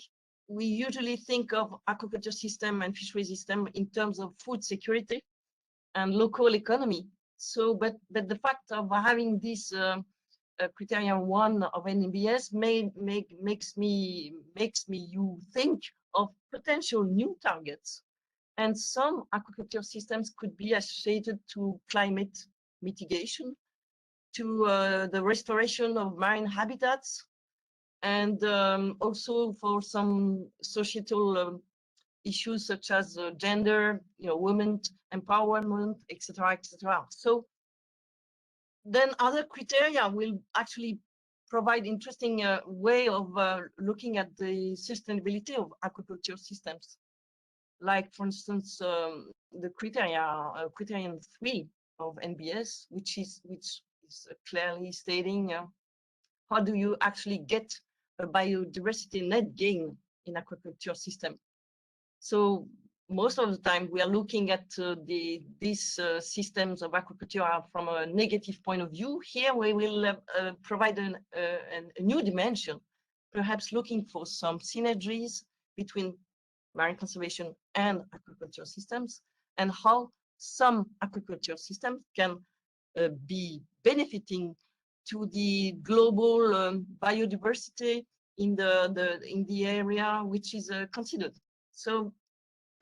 we usually think of aquaculture system and fishery system in terms of food security and local economy. So, but the fact of having this criteria 1 of NBS makes me you think of potential new targets. And some aquaculture systems could be associated to climate mitigation, to the restoration of marine habitats, and also for some societal issues such as gender, women empowerment, etc., etc. So then other criteria will actually provide interesting way of looking at the sustainability of aquaculture systems. Like, for instance, the criterion 3 of NBS, which is clearly stating how do you actually get a biodiversity net gain in aquaculture system. So most of the time we are looking at these systems of aquaculture from a negative point of view. Here we will provide a new dimension, perhaps looking for some synergies between marine conservation and aquaculture systems, and how some aquaculture systems can be benefiting to the global biodiversity in the area which is considered. So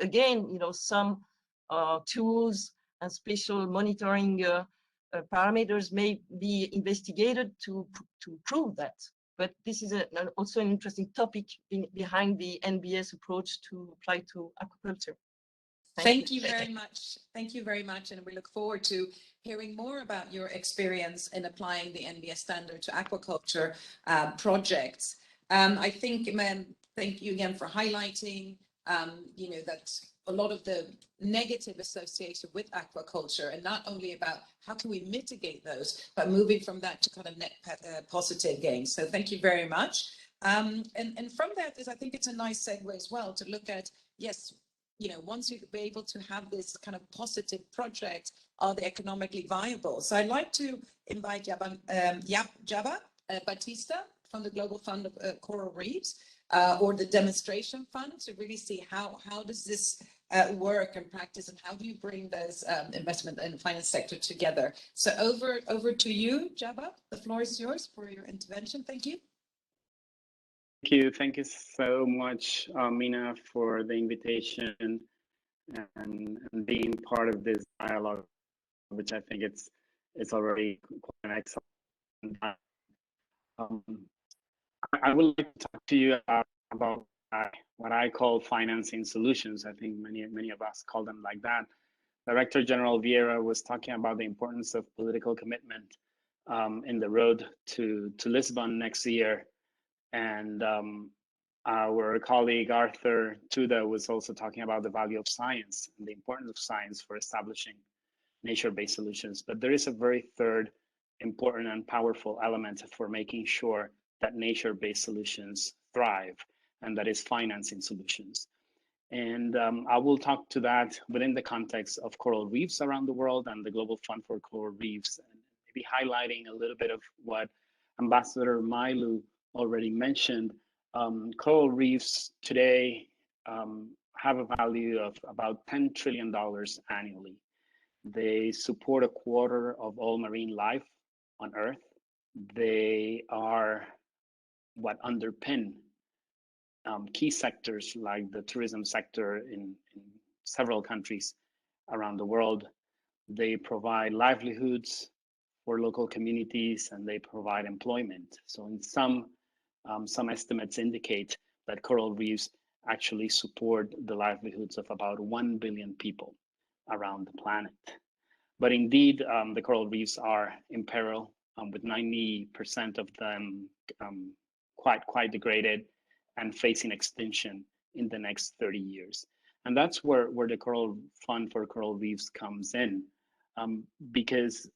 again, some tools and spatial monitoring parameters may be investigated to prove that. But this is also an interesting topic behind the NBS approach to apply to aquaculture. Thank you very much. Thank you very much. And we look forward to hearing more about your experience in applying the NBS standard to aquaculture projects. I think, thank you again for highlighting, that a lot of the negative associated with aquaculture, and not only about how can we mitigate those, but moving from that to kind of net positive gains. So thank you very much. And from that I think it's a nice segue as well to look at, yes, once you be able to have this kind of positive project, are they economically viable? So I'd like to invite Java Batista from the Global Fund of Coral Reefs, or the Demonstration Fund, to really see how does this work and practice, and how do you bring those investment and finance sector together? So over to you, Jabba. The floor is yours for your intervention. Thank you. Thank you so much, Mina, for the invitation and being part of this dialogue, which I think it's already quite an excellent dialogue. I would like to talk to you about what I call financing solutions. I think many of us call them like that. Director General Vieira was talking about the importance of political commitment in the road to Lisbon next year. And our colleague Arthur Tuda was also talking about the value of science and the importance of science for establishing nature-based solutions. But there is a very third important and powerful element for making sure that nature-based solutions thrive, and that is financing solutions. And I will talk to that within the context of coral reefs around the world and the Global Fund for Coral Reefs, and maybe highlighting a little bit of what Ambassador Mailu already mentioned. Coral reefs today have a value of about $10 trillion annually. They support a quarter of all marine life on Earth. They are what underpin key sectors like the tourism sector in several countries around the world. They provide livelihoods for local communities, and they provide employment. So in some estimates indicate that coral reefs actually support the livelihoods of about 1 billion people around the planet. But indeed, the coral reefs are in peril, with 90% of them quite degraded and facing extinction in the next 30 years. And that's where the Coral Fund for Coral Reefs comes in, because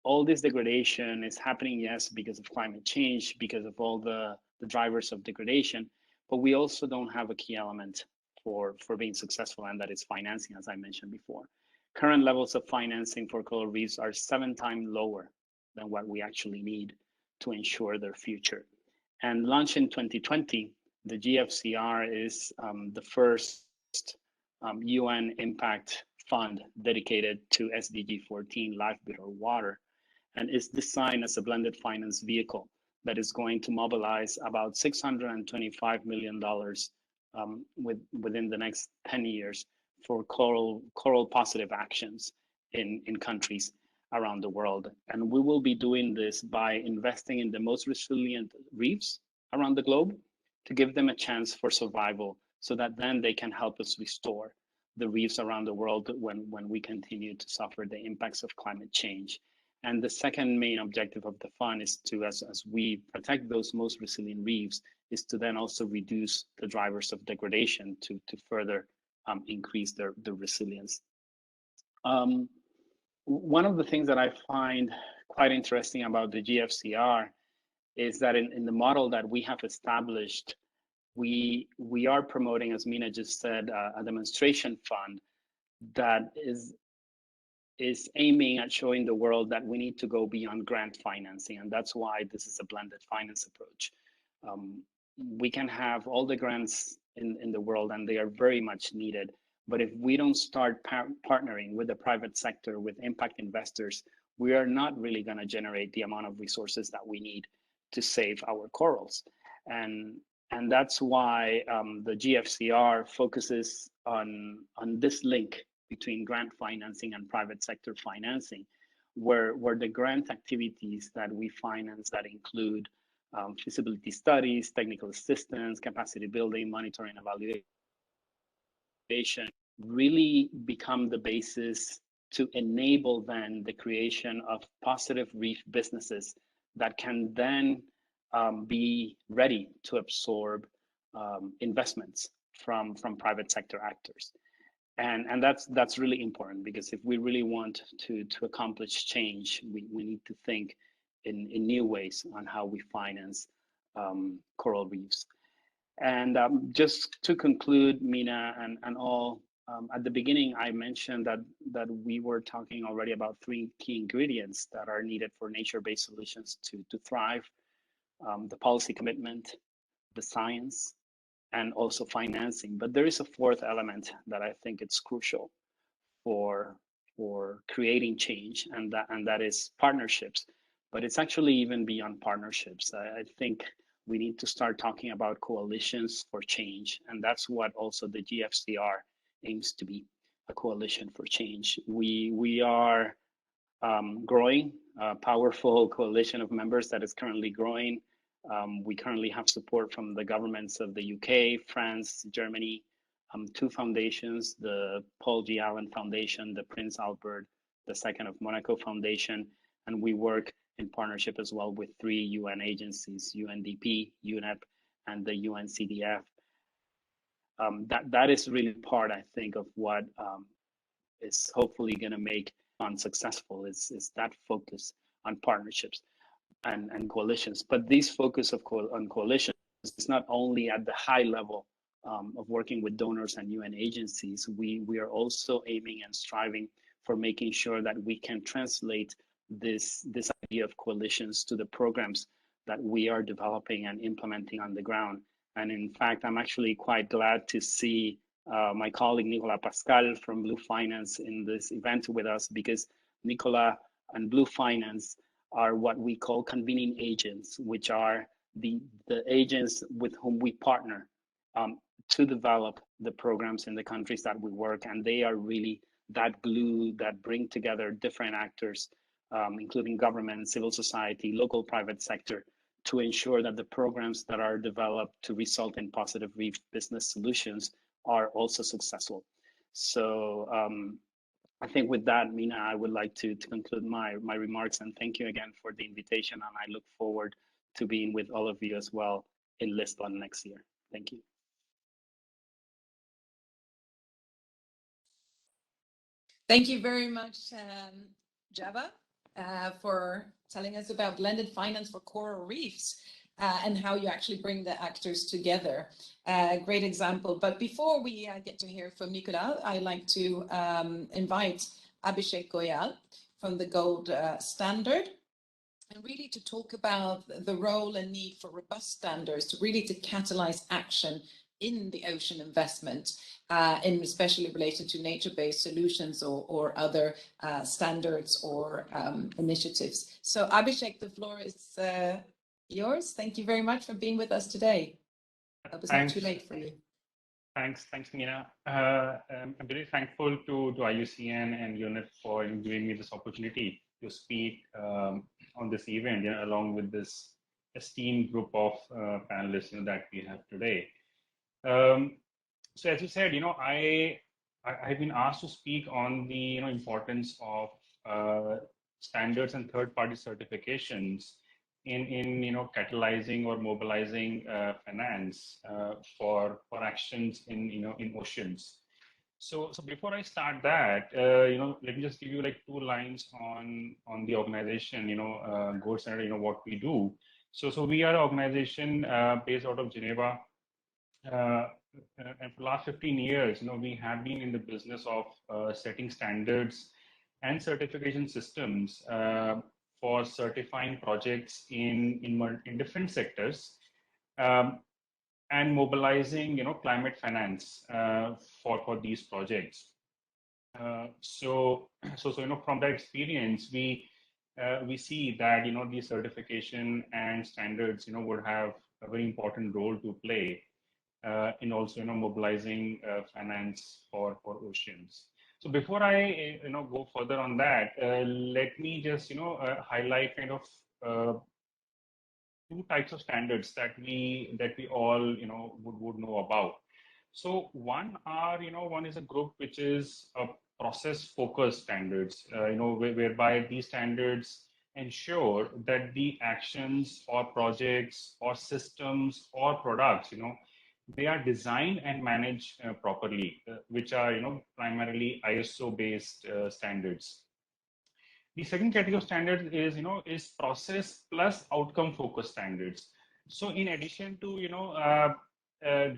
all this degradation is happening, yes, because of climate change, because of all the drivers of degradation, but we also don't have a key element for being successful, and that is financing, as I mentioned before. Current levels of financing for coral reefs are 7 times lower than what we actually need to ensure their future. And launched in 2020, the GFCR is the first UN impact fund dedicated to SDG 14, life, better water, and is designed as a blended finance vehicle that is going to mobilize about $625 million within the next 10 years for coral positive actions in countries around the world. And we will be doing this by investing in the most resilient reefs around the globe to give them a chance for survival, so that then they can help us restore the reefs around the world when we continue to suffer the impacts of climate change. And the second main objective of the fund is to, as we protect those most resilient reefs, is to then also reduce the drivers of degradation to further increase their resilience. One of the things that I find quite interesting about the GFCR is that in the model that we have established, we are promoting, as Mina just said, a demonstration fund that is aiming at showing the world that we need to go beyond grant financing, and that's why this is a blended finance approach. We can have all the grants in the world, and they are very much needed, but if we don't start partnering with the private sector, with impact investors, we are not really going to generate the amount of resources that we need to save our corals. And that's why the GFCR focuses on this link between grant financing and private sector financing, where the grant activities that we finance that include feasibility studies, technical assistance, capacity building, monitoring, evaluation, really become the basis to enable then the creation of positive reef businesses that can then be ready to absorb investments from private sector actors. And that's really important, because if we really want to accomplish change, we need to think in new ways on how we finance coral reefs. And just to conclude, Mina and all, at the beginning, I mentioned that we were talking already about 3 key ingredients that are needed for nature-based solutions to thrive: the policy commitment, the science, and also financing. But there is a fourth element that I think it's crucial for creating change, and that is partnerships. But it's actually even beyond partnerships. I think we need to start talking about coalitions for change, and that's what also the GFCR aims to be, a coalition for change. We are growing, a powerful coalition of members that is currently growing. We currently have support from the governments of the UK, France, Germany, two foundations, the Paul G. Allen Foundation, the Prince Albert II of Monaco Foundation, and we work in partnership as well with 3 UN agencies, UNDP, UNEP, and the UNCDF. That is really part, I think, of what is hopefully going to make unsuccessful is that focus on partnerships and coalitions. But this focus on coalitions is not only at the high level of working with donors and UN agencies. We are also aiming and striving for making sure that we can translate this idea of coalitions to the programs that we are developing and implementing on the ground. And in fact, I'm actually quite glad to see my colleague Nicolas Pascal from Blue Finance in this event with us, because Nicolas and Blue Finance are what we call convening agents, which are the agents with whom we partner to develop the programs in the countries that we work. And they are really that glue that bring together different actors, including government, civil society, local private sector, to ensure that the programs that are developed to result in positive reef business solutions are also successful. So I think with that, Mina, I would like to conclude my remarks, and thank you again for the invitation. And I look forward to being with all of you as well in Lisbon next year. Thank you. Thank you very much, Java, for telling us about blended finance for coral reefs and how you actually bring the actors together. Great example. But before we get to hear from Nicolas, I'd like to invite Abhishek Goyal from the Gold Standard, and really to talk about the role and need for robust standards to really to catalyze action in the ocean investment, and especially related to nature-based solutions or other standards or initiatives. So Abhishek, the floor is yours. Thank you very much for being with us today. It was not too late for you. Thanks, Mina. I'm very thankful to Iucn and UNEP for giving me this opportunity to speak on this event, along with this esteemed group of panelists that we have today. So as you said, I've been asked to speak on the importance of standards and third-party certifications in catalyzing or mobilizing finance for actions in oceans. So before I start that, let me just give you like 2 lines on the organization, Gold Standard, what we do. So we are an organization based out of Geneva. And for the last 15 years, we have been in the business of setting standards and certification systems for certifying projects in different sectors, and mobilizing, climate finance for these projects. So from that experience, we see that the certification and standards would have a very important role to play in also mobilizing finance for oceans. So before I go further on that, let me just highlight kind of 2 types of standards that we all would know about. So one is a group which is a process focused standards, whereby these standards ensure that the actions or projects or systems or products they are designed and managed properly, which are primarily ISO based standards. The second category of standards is process plus outcome focused standards. So in addition to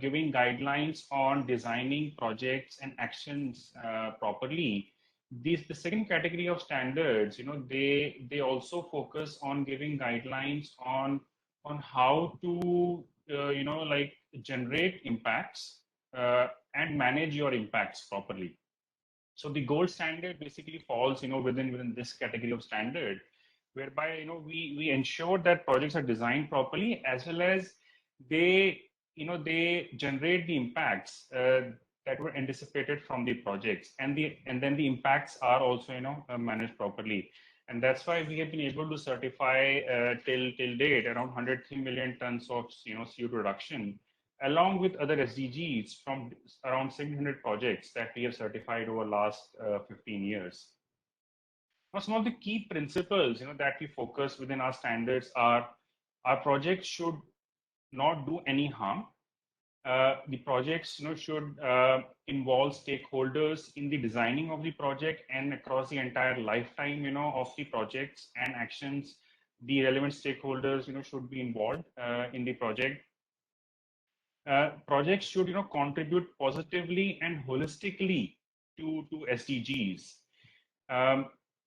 giving guidelines on designing projects and actions properly, the second category of standards they also focus on giving guidelines on how to generate impacts and manage your impacts properly. So the gold standard basically falls, within this category of standard, whereby we ensure that projects are designed properly, as well as they generate the impacts that were anticipated from the projects, and then the impacts are also managed properly. And that's why we have been able to certify till date around 103 million tons of CO2 reduction, along with other SDGs from around 700 projects that we have certified over the last 15 years. Now, some of the key principles that we focus within our standards are: our projects should not do any harm. The projects should involve stakeholders in the designing of the project and across the entire lifetime of the projects and actions. The relevant stakeholders should be involved in the project. Projects should contribute positively and holistically to SDGs.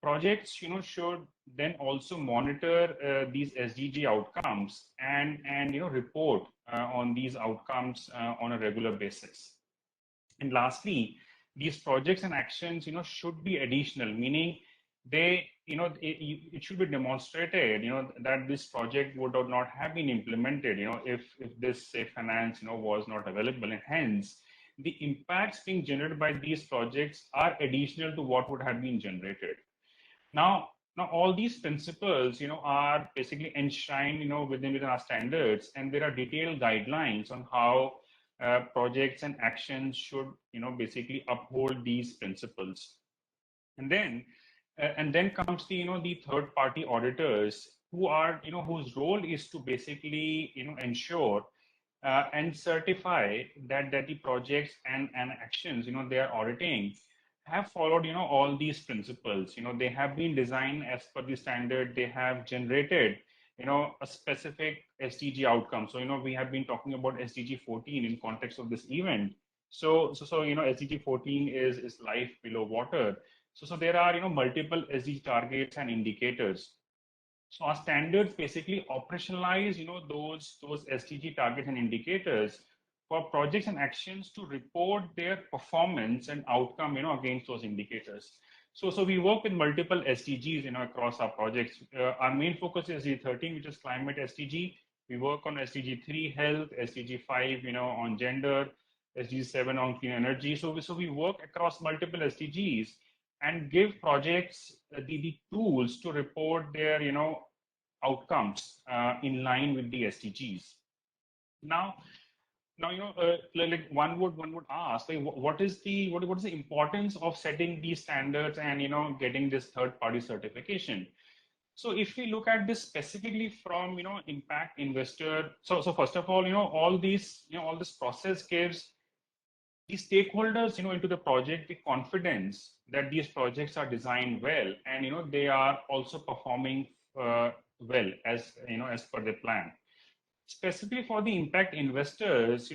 Projects should then also monitor these SDG outcomes and report on these outcomes on a regular basis. And lastly, these projects and actions should be additional, meaning they it should be demonstrated that this project would not have been implemented if this finance was not available, and hence the impacts being generated by these projects are additional to what would have been generated. Now all these principles are basically enshrined within our standards, and there are detailed guidelines on how projects and actions should basically uphold these principles. And then comes the third party auditors, who are whose role is to basically ensure and certify that the projects and actions they are auditing have followed all these principles. They have been designed as per the standard. They have generated a specific SDG outcome. So we have been talking about SDG 14 in context of this event. So SDG 14 is life below water. So there are multiple SDG targets and indicators. So our standards basically operationalize those SDG targets and indicators for projects and actions to report their performance and outcome against those indicators. So we work with multiple SDGs across our projects. Our main focus is SDG 13, which is climate SDG. We work on SDG 3, health, SDG 5 on gender, SDG 7 on clean energy. So we work across multiple SDGs and give projects the tools to report their outcomes in line with the SDGs. Now like one would ask, like, what is the importance of setting these standards and getting this third party certification? So if we look at this specifically from impact investor, so first of all all this process gives the stakeholders into the project the confidence that these projects are designed well, and they are also performing well as per the plan. Specifically for the impact investors,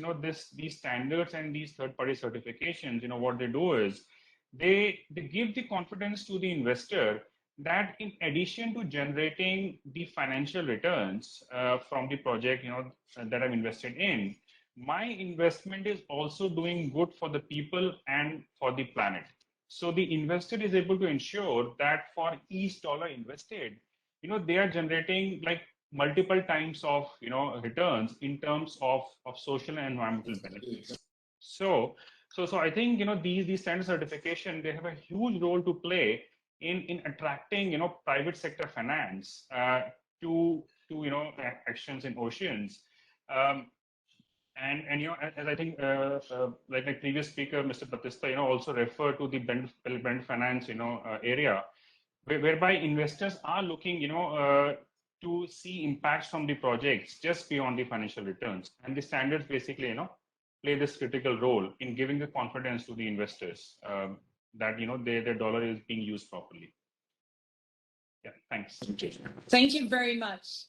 these standards and these third-party certifications, what they do is they give the confidence to the investor that in addition to generating the financial returns from the project that I'm invested in, my investment is also doing good for the people and for the planet. So the investor is able to ensure that for each dollar invested, they are generating like multiple times of returns in terms of social and environmental benefits. So I think these standard certification, they have a huge role to play in attracting private sector finance to actions in oceans. And as I think like my previous speaker, Mr. Batista, also referred to the blend finance area, whereby investors are looking to see impacts from the projects just beyond the financial returns, and the standards basically play this critical role in giving the confidence to the investors that their dollar is being used properly. Yeah, thanks. Thank you very much.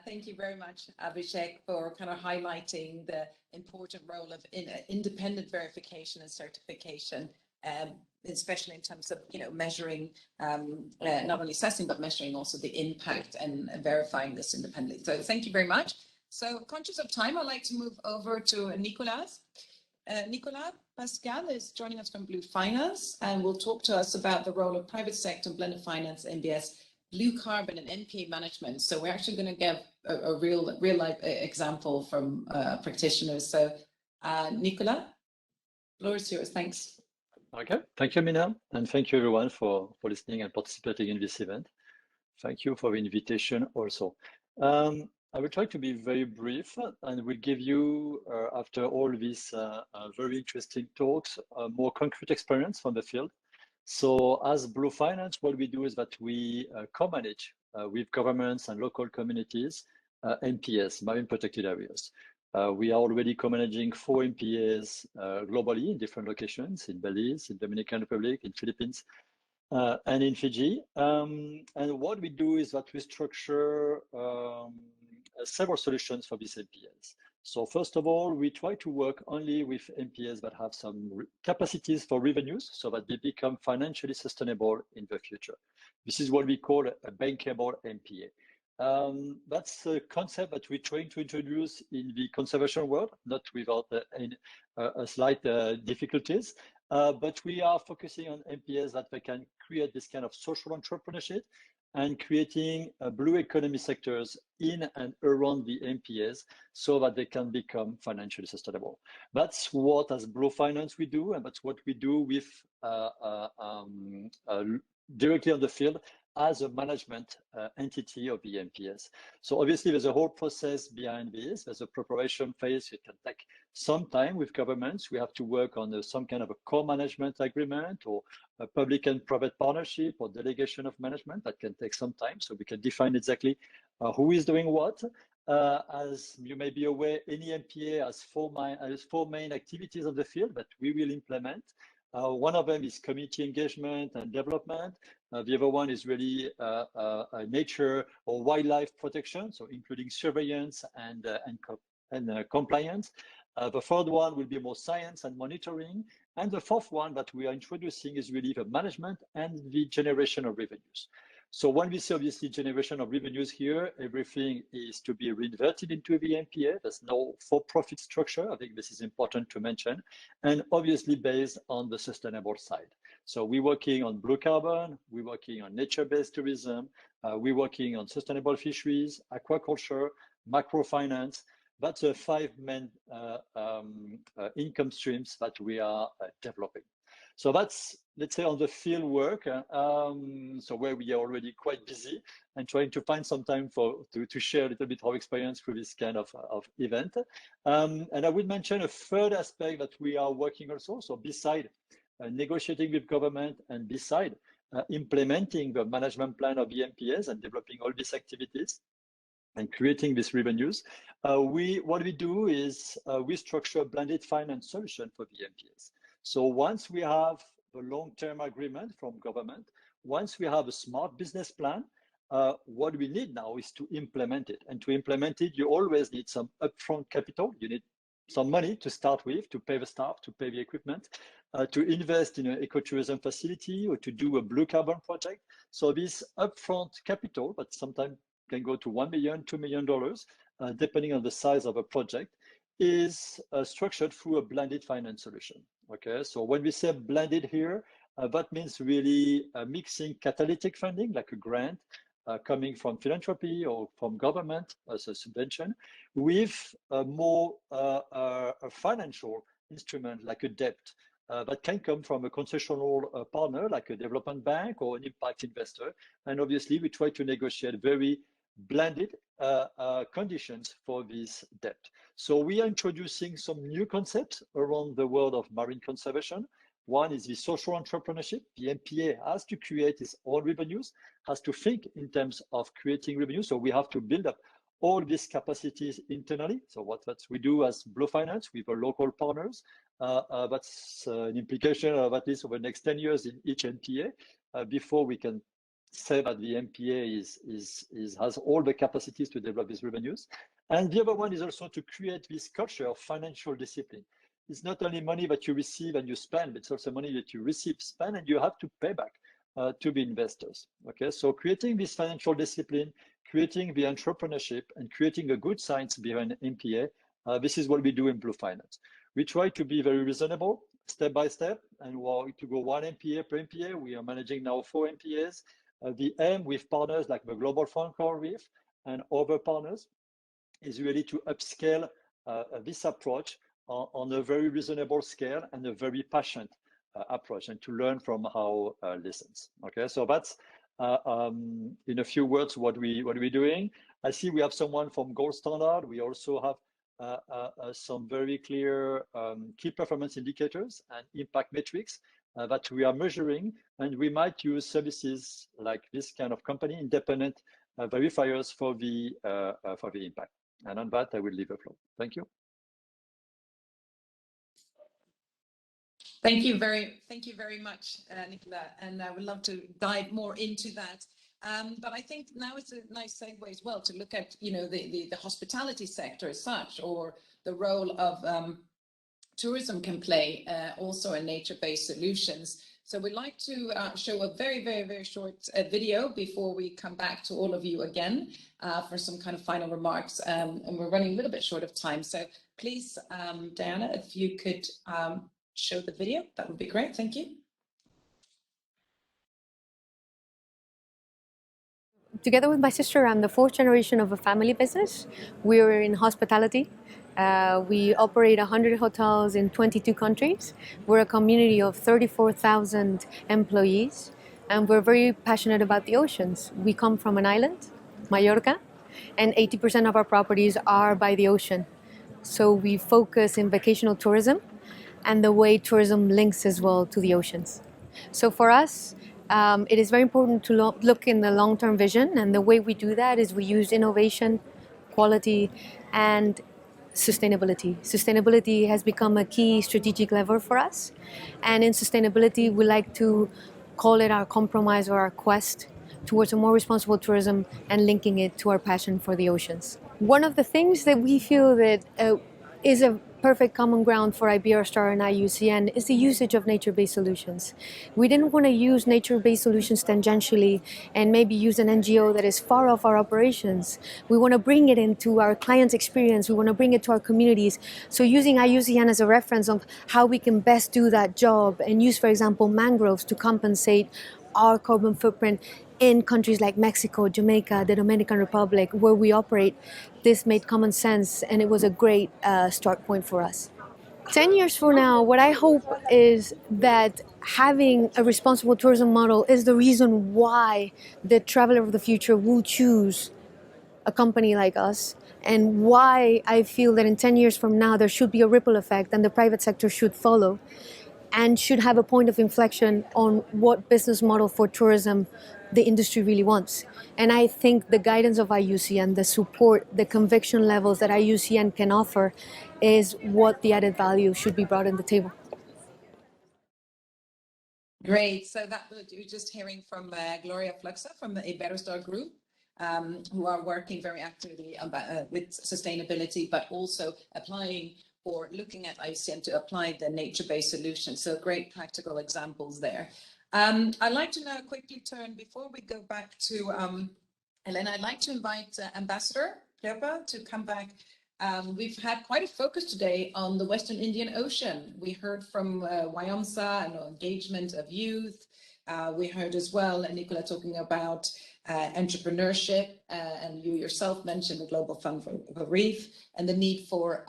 Thank you very much, Abhishek, for kind of highlighting the important role of independent verification and certification, especially in terms of measuring, not only assessing but measuring also the impact and verifying this independently. So thank you very much. So conscious of time, I'd like to move over to Nicolas. Nicolas Pascal is joining us from Blue Finance and will talk to us about the role of private sector, blended finance, MBS, blue carbon and NPA management. So we're actually going to give a real life example from practitioners. So Nicolas, floor is yours. Thanks. Okay, thank you, Mina, and thank you everyone for listening and participating in this event. Thank you for the invitation also. I will try to be very brief and will give you, after all these very interesting talks, a more concrete experience from the field. So as Blue Finance, what we do is that we co-manage with governments and local communities MPS, marine protected areas. We are already co-managing 4 MPAs globally in different locations, in Belize, in Dominican Republic, in Philippines, and in Fiji. And what we do is that we structure several solutions for these MPAs. So first of all, we try to work only with MPAs that have some capacities for revenues so that they become financially sustainable in the future. This is what we call a bankable MPA. That's a concept that we're trying to introduce in the conservation world, not without slight difficulties, but we are focusing on MPAs that they can create this kind of social entrepreneurship and creating blue economy sectors in and around the MPAs so that they can become financially sustainable. That's what, as Blue Finance, we do, and that's what we do with directly on the field as a management entity of the MPS. So obviously there's a whole process behind this. There's a preparation phase. It can take some time with governments. We have to work on some kind of a co-management agreement or a public and private partnership or delegation of management. That can take some time. So we can define exactly who is doing what. As you may be aware, any MPA has four main activities on the field that we will implement. One of them is community engagement and development. The other one is really nature or wildlife protection, so including surveillance and compliance. The third one will be more science and monitoring. And the fourth one that we are introducing is really the management and the generation of revenues. So when we say obviously generation of revenues here, everything is to be reinvested into the MPA. There's no for-profit structure. I think this is important to mention. And obviously based on the sustainable side. So we're working on blue carbon, we're working on nature-based tourism, we're working on sustainable fisheries, aquaculture, microfinance. That's the 5 main income streams that we are developing. So that's, let's say, on the field work, so where we are already quite busy and trying to find some time to share a little bit of experience with this kind of event. And I would mention a third aspect that we are working also. So beside negotiating with government and beside implementing the management plan of the MPAs and developing all these activities and creating these revenues, what we do is we structure a blended finance solution for the MPAs. So once we have a long-term agreement from government, once we have a smart business plan, what we need now is to implement it. And to implement it, you always need some upfront capital. You need some money to start with, to pay the staff, to pay the equipment, to invest in an ecotourism facility or to do a blue carbon project. So this upfront capital, but sometimes can go to $1 million, $2 million, depending on the size of a project, is structured through a blended finance solution. Okay, so when we say blended here, that means really mixing catalytic funding, like a grant coming from philanthropy or from government as a subvention, with a more a financial instrument like a debt that can come from a concessional partner like a development bank or an impact investor. And obviously, we try to negotiate very blended conditions for this debt. So we are introducing some new concepts around the world of marine conservation. One is the social entrepreneurship. The MPA has to create its own revenues, has to think in terms of creating revenue. So we have to build up all these capacities internally. So what we do as Blue Finance with our local partners, that's an implication of at least over the next 10 years in each MPA before we can say that the MPA has all the capacities to develop these revenues. And the other one is also to create this culture of financial discipline. It's not only money that you receive and you spend, but it's also money that you receive, spend, and you have to pay back to the investors. Okay, so creating this financial discipline, creating the entrepreneurship, and creating a good science behind MPA. This is what we do in Blue Finance. We try to be very reasonable, step by step, and we're to go 1 MPA per MPA. We are managing now 4 MPAs. The aim with partners like the Global Fund Coral Reef and other partners is really to upscale this approach on a very reasonable scale and a very passionate approach, and to learn from our lessons. Okay, so that's in a few words what we're doing. I see we have someone from Gold Standard. We also have some very clear key performance indicators and impact metrics that we are measuring, and we might use services like this kind of company, independent verifiers for the impact. And on that, I will leave the floor. Thank you. Thank you very much, Nicolas, and I would love to dive more into that. But I think now it's a nice segue as well to look at, you know, the hospitality sector as such, or the role of tourism can play also in nature-based solutions. So we'd like to show a very short video before we come back to all of you again for some kind of final remarks. And we're running a little bit short of time. So please, Diana, if you could show the video, that would be great. Thank you. Together with my sister, I'm the fourth generation of a family business. We're in hospitality. We operate 100 hotels in 22 countries. We're a community of 34,000 employees, and we're very passionate about the oceans. We come from an island, Mallorca, and 80% of our properties are by the ocean. So we focus in vocational tourism and the way tourism links as well to the oceans. So for us, it is very important to look in the long-term vision, and the way we do that is we use innovation, quality, and sustainability. Sustainability has become a key strategic lever for us, and in sustainability we like to call it our compromise or our quest towards a more responsible tourism and linking it to our passion for the oceans. One of the things that we feel that is a perfect common ground for Iberostar and Iucn is the usage of nature-based solutions. We didn't want to use nature-based solutions tangentially and maybe use an NGO that is far off our operations. We want to bring it into our clients' experience. We want to bring it to our communities. So using Iucn as a reference of how we can best do that job, and use, for example, mangroves to compensate our carbon footprint in countries like Mexico, Jamaica, the Dominican Republic, where we operate, this made common sense, and it was a great start point for us. 10 years from now, what I hope is that having a responsible tourism model is the reason why the traveler of the future will choose a company like us, and why I feel that in 10 years from now there should be a ripple effect and the private sector should follow and should have a point of inflection on what business model for tourism the industry really wants. And I think the guidance of Iucn, the support, the conviction levels that Iucn can offer is what the added value should be brought on the table. Great. So that you're just hearing from Gloria Fluxa from the Iberostar Group, who are working very actively with sustainability, but also applying or looking at Iucn to apply the nature-based solutions. So great practical examples there. I'd like to now quickly turn, before we go back to Elena, I'd like to invite Ambassador Klepa to come back. We've had quite a focus today on the Western Indian Ocean. We heard from Wyomsa and engagement of youth. We heard as well, Nicola, talking about entrepreneurship, and you yourself mentioned the Global Fund for Reef and the need for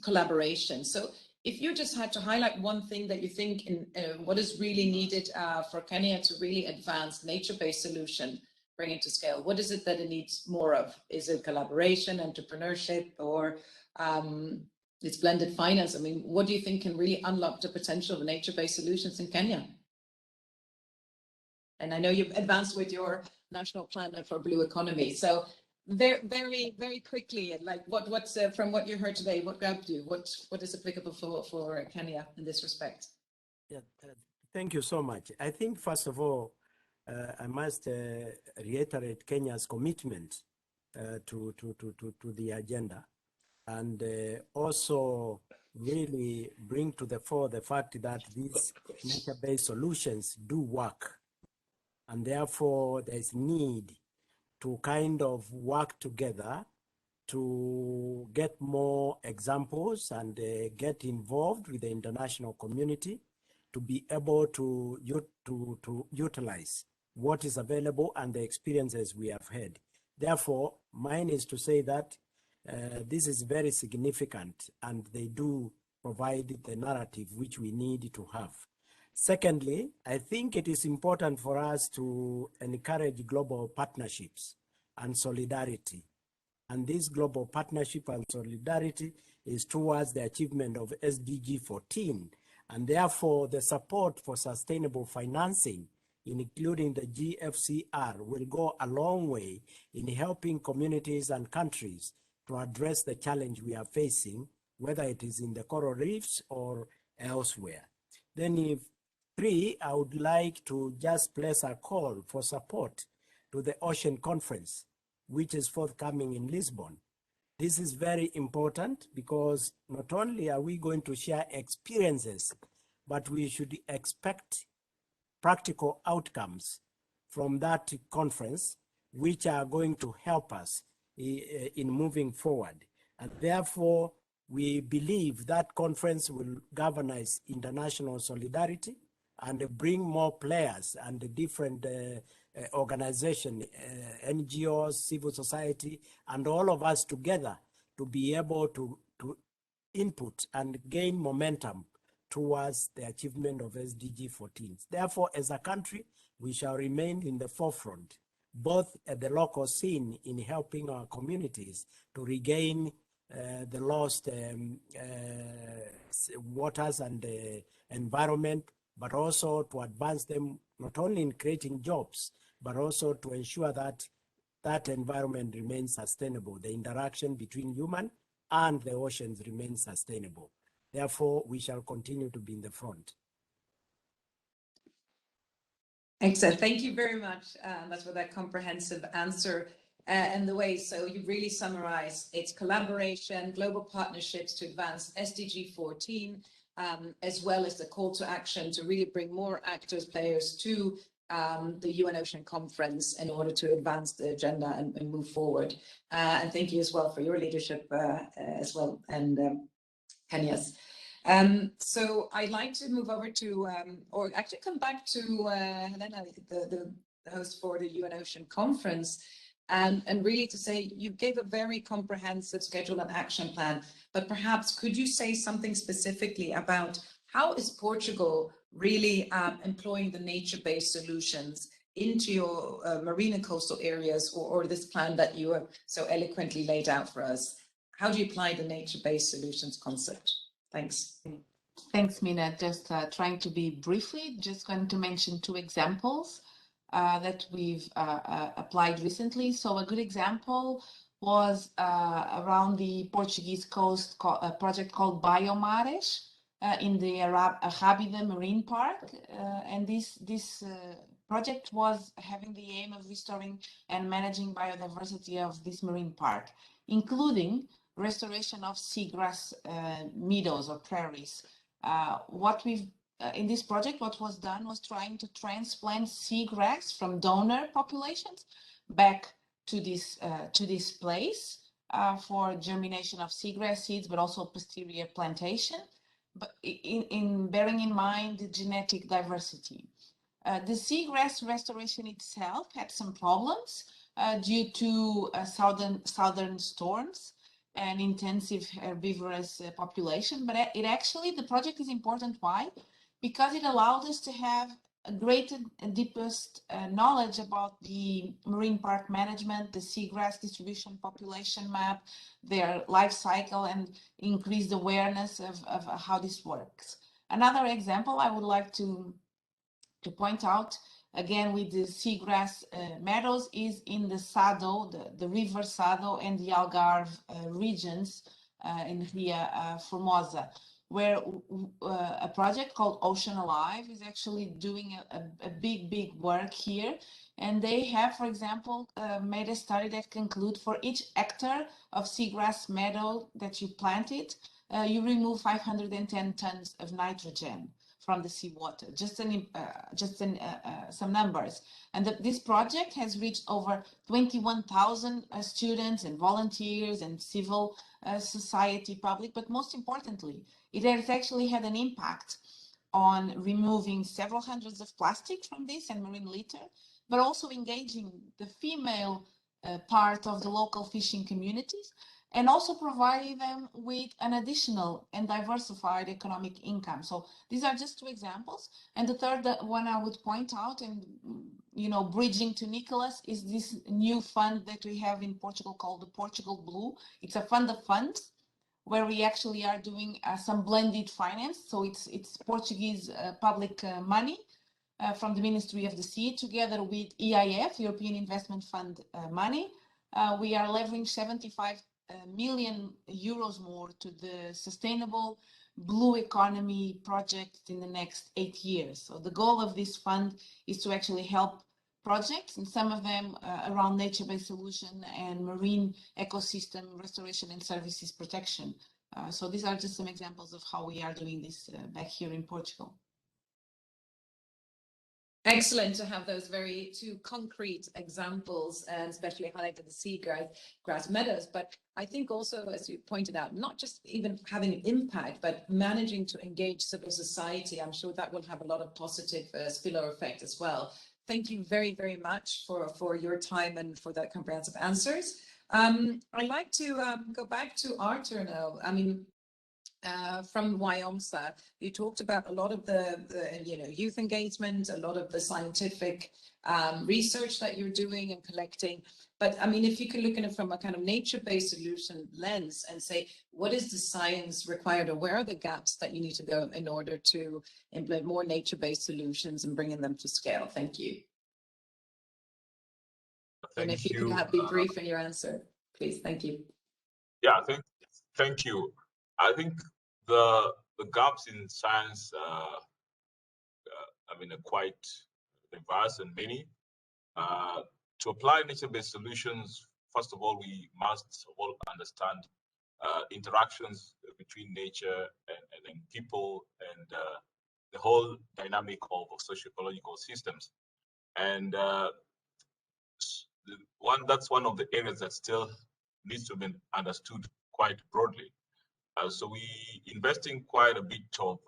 collaboration. So if you just had to highlight one thing that you think in what is really needed for Kenya to really advance nature-based solution, bring it to scale, what is it that it needs more of? Is it collaboration, entrepreneurship, or it's blended finance? I mean, what do you think can really unlock the potential of nature-based solutions in Kenya? And I know you've advanced with your national plan for blue economy. So very quickly, like what's from what you heard today, what grabbed you? What is applicable for Kenya in this respect? Yeah, thank you so much. I think first of all, I must reiterate Kenya's commitment to the agenda, and also really bring to the fore the fact that these nature-based solutions do work, and therefore there's need to kind of work together to get more examples and get involved with the international community to be able to utilize what is available and the experiences we have had. Therefore, mine is to say that this is very significant and they do provide the narrative which we need to have. Secondly, I think it is important for us to encourage global partnerships and solidarity. And this global partnership and solidarity is towards the achievement of SDG 14. And therefore, the support for sustainable financing, including the GFCR, will go a long way in helping communities and countries to address the challenge we are facing, whether it is in the coral reefs or elsewhere. Then three, I would like to just place a call for support to the Ocean Conference, which is forthcoming in Lisbon. This is very important because not only are we going to share experiences, but we should expect practical outcomes from that conference, which are going to help us in moving forward. And therefore, we believe that conference will galvanize international solidarity and bring more players and different organizations, NGOs, civil society, and all of us together to be able to input and gain momentum towards the achievement of SDG 14. Therefore, as a country, we shall remain in the forefront, both at the local scene in helping our communities to regain the lost waters and environment, but also to advance them not only in creating jobs, but also to ensure that that environment remains sustainable. The interaction between human and the oceans remains sustainable. Therefore, we shall continue to be in the front. Excellent. Thank you very much. That's for that comprehensive answer and the way. So you really summarize its collaboration, global partnerships to advance SDG 14, as well as the call to action to really bring more actors, players to the UN Ocean Conference in order to advance the agenda and move forward. And thank you as well for your leadership as well, and Kenya's. So I'd like to move over to, or actually come back to Helena, the host for the UN Ocean Conference, and really to say you gave a very comprehensive schedule and action plan, but perhaps could you say something specifically about how is Portugal really employing the nature-based solutions into your marine and coastal areas, or this plan that you have so eloquently laid out for us? How do you apply the nature-based solutions concept? Thanks. Thanks, Mina. Just trying to be briefly, just going to mention two examples that we've applied recently. So a good example was around the Portuguese coast, a project called Biomares in the Arrábida Marine Park. And this project was having the aim of restoring and managing biodiversity of this marine park, including restoration of seagrass meadows or prairies. What we've in this project, what was done was trying to transplant seagrass from donor populations back to this place for germination of seagrass seeds, but also posterior plantation, but in bearing in mind the genetic diversity. The seagrass restoration itself had some problems due to southern storms and intensive herbivorous population, but the project is important. Why? Because it allowed us to have a greater and deepest knowledge about the marine park management, the seagrass distribution population map, their life cycle, and increased awareness of how this works. Another example I would like to point out, again with the seagrass meadows, is in the Sado, the river Sado and the Algarve regions in Ria Formosa, where a project called Ocean Alive is actually doing a big work here. And they have, for example, made a study that concludes for each hectare of seagrass meadow that you planted, you remove 510 tons of nitrogen from the seawater. Just some numbers. And this project has reached over 21,000 students and volunteers and civil society public, but most importantly, it has actually had an impact on removing several hundreds of plastics from this and marine litter, but also engaging the female part of the local fishing communities, and also providing them with an additional and diversified economic income. So these are just two examples. And the third one I would point out, and bridging to Nicholas, is this new fund that we have in Portugal called the Portugal Blue. It's a fund of funds where we actually are doing some blended finance. So it's Portuguese public money from the Ministry of the Sea, together with EIF, European Investment Fund money. We are leveraging 75 million euros more to the sustainable blue economy project in the next 8 years. So the goal of this fund is to actually help projects, and some of them around nature-based solution and marine ecosystem restoration and services protection. So these are just some examples of how we are doing this back here in Portugal. Excellent to have those very two concrete examples, and especially highlighted the seagrass meadows. But I think also, as you pointed out, not just even having an impact, but managing to engage civil society. I'm sure that will have a lot of positive spillover effect as well. Thank you very, very much for your time and for that comprehensive answers. I'd like to go back to Arthur now. I mean, from WIOMSA, you talked about a lot of the youth engagement, a lot of the scientific research that you're doing and collecting. But I mean, if you can look at it from a kind of nature-based solution lens and say, what is the science required, or where are the gaps that you need to go in order to implement more nature-based solutions and bringing them to scale? Thank you. And if you can be brief in your answer, please. Thank you. Yeah, thank you. I think the gaps in science, I mean, are quite diverse and many. To apply nature-based solutions, first of all, we must all understand interactions between nature and people, and the whole dynamic of socio-ecological systems. And that's one of the areas that still needs to be understood quite broadly. So we investing quite a bit of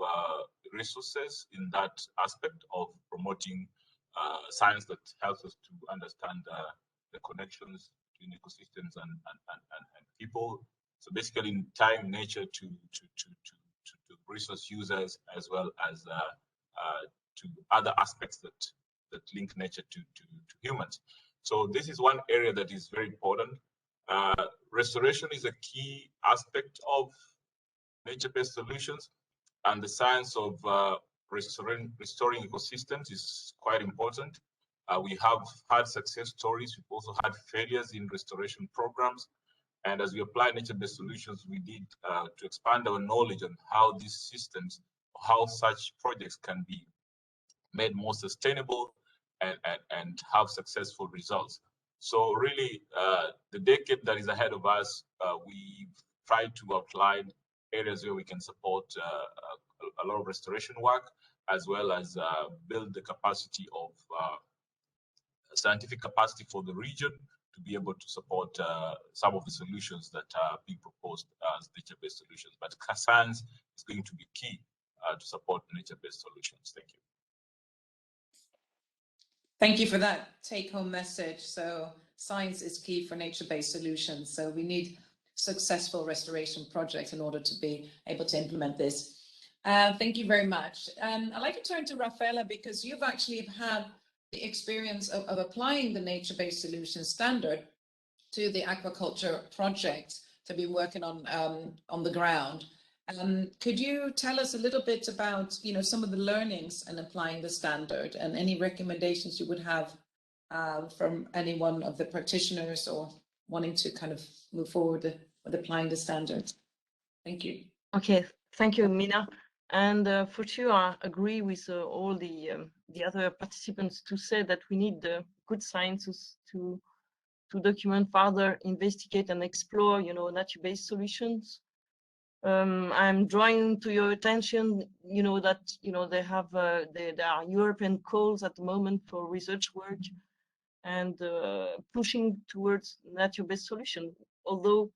resources in that aspect of promoting science that helps us to understand the connections between ecosystems and people. So basically, in tying nature to resource users, as well as to other aspects that link nature to humans. So this is one area that is very important. Restoration is a key aspect of nature-based solutions, and the science of restoring ecosystems is quite important. We have had success stories. We've also had failures in restoration programs. And as we apply nature-based solutions, we need to expand our knowledge on how these systems, how such projects can be made more sustainable and have successful results. So really, the decade that is ahead of us, we've tried to outline areas where we can support a lot of restoration work, as well as build the capacity of scientific capacity for the region to be able to support some of the solutions that are being proposed as nature-based solutions. But science is going to be key to support nature-based solutions. Thank you. Thank you for that take-home message. So science is key for nature-based solutions. So we need successful restoration projects in order to be able to implement this. Thank you very much. I'd like to turn to Rafaela, because you've actually had the experience of applying the nature-based solution standard to the aquaculture projects to be working on the ground. Could you tell us a little bit about, some of the learnings in applying the standard, and any recommendations you would have from any one of the practitioners or wanting to kind of move forward with applying the standards? Thank you. Okay, thank you, Mina. And for sure, I agree with all the other participants to say that we need good scientists to document further, investigate and explore, nature-based solutions. I'm drawing to your attention, that, they have, there are European calls at the moment for research work and pushing towards nature-based solution. Although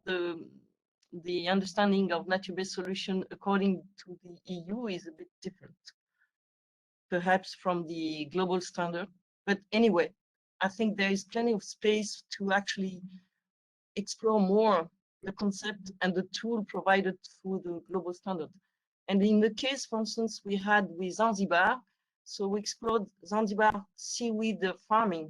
the understanding of nature-based solution according to the EU is a bit different, perhaps from the global standard. But anyway, I think there is plenty of space to actually explore more the concept and the tool provided through the global standard. And in the case, for instance, we had with Zanzibar, so we explored Zanzibar seaweed farming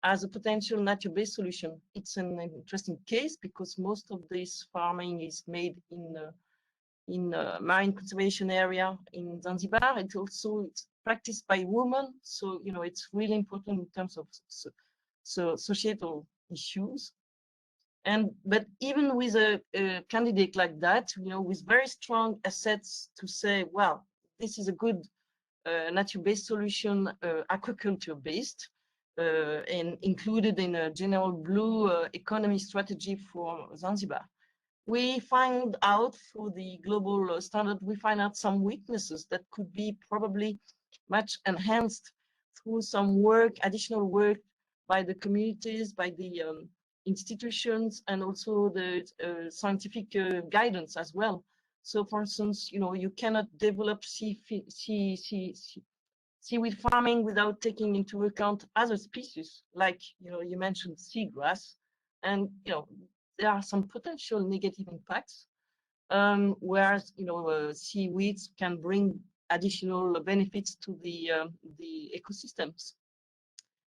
as a potential nature-based solution. It's an interesting case because most of this farming is made in marine conservation area in Zanzibar. It's practiced by women, so it's really important in terms of societal issues. But even with a candidate like that, with very strong assets to say, well, this is a good nature-based solution, aquaculture-based, and included in a general blue economy strategy for Zanzibar. We find out through the global standard, we find out some weaknesses that could be probably much enhanced through some work, additional work by the communities, by the institutions, and also the scientific guidance as well. So for instance, you cannot develop seaweed farming without taking into account other species, like, you mentioned seagrass, and, there are some potential negative impacts, whereas, seaweeds can bring additional benefits to the ecosystems.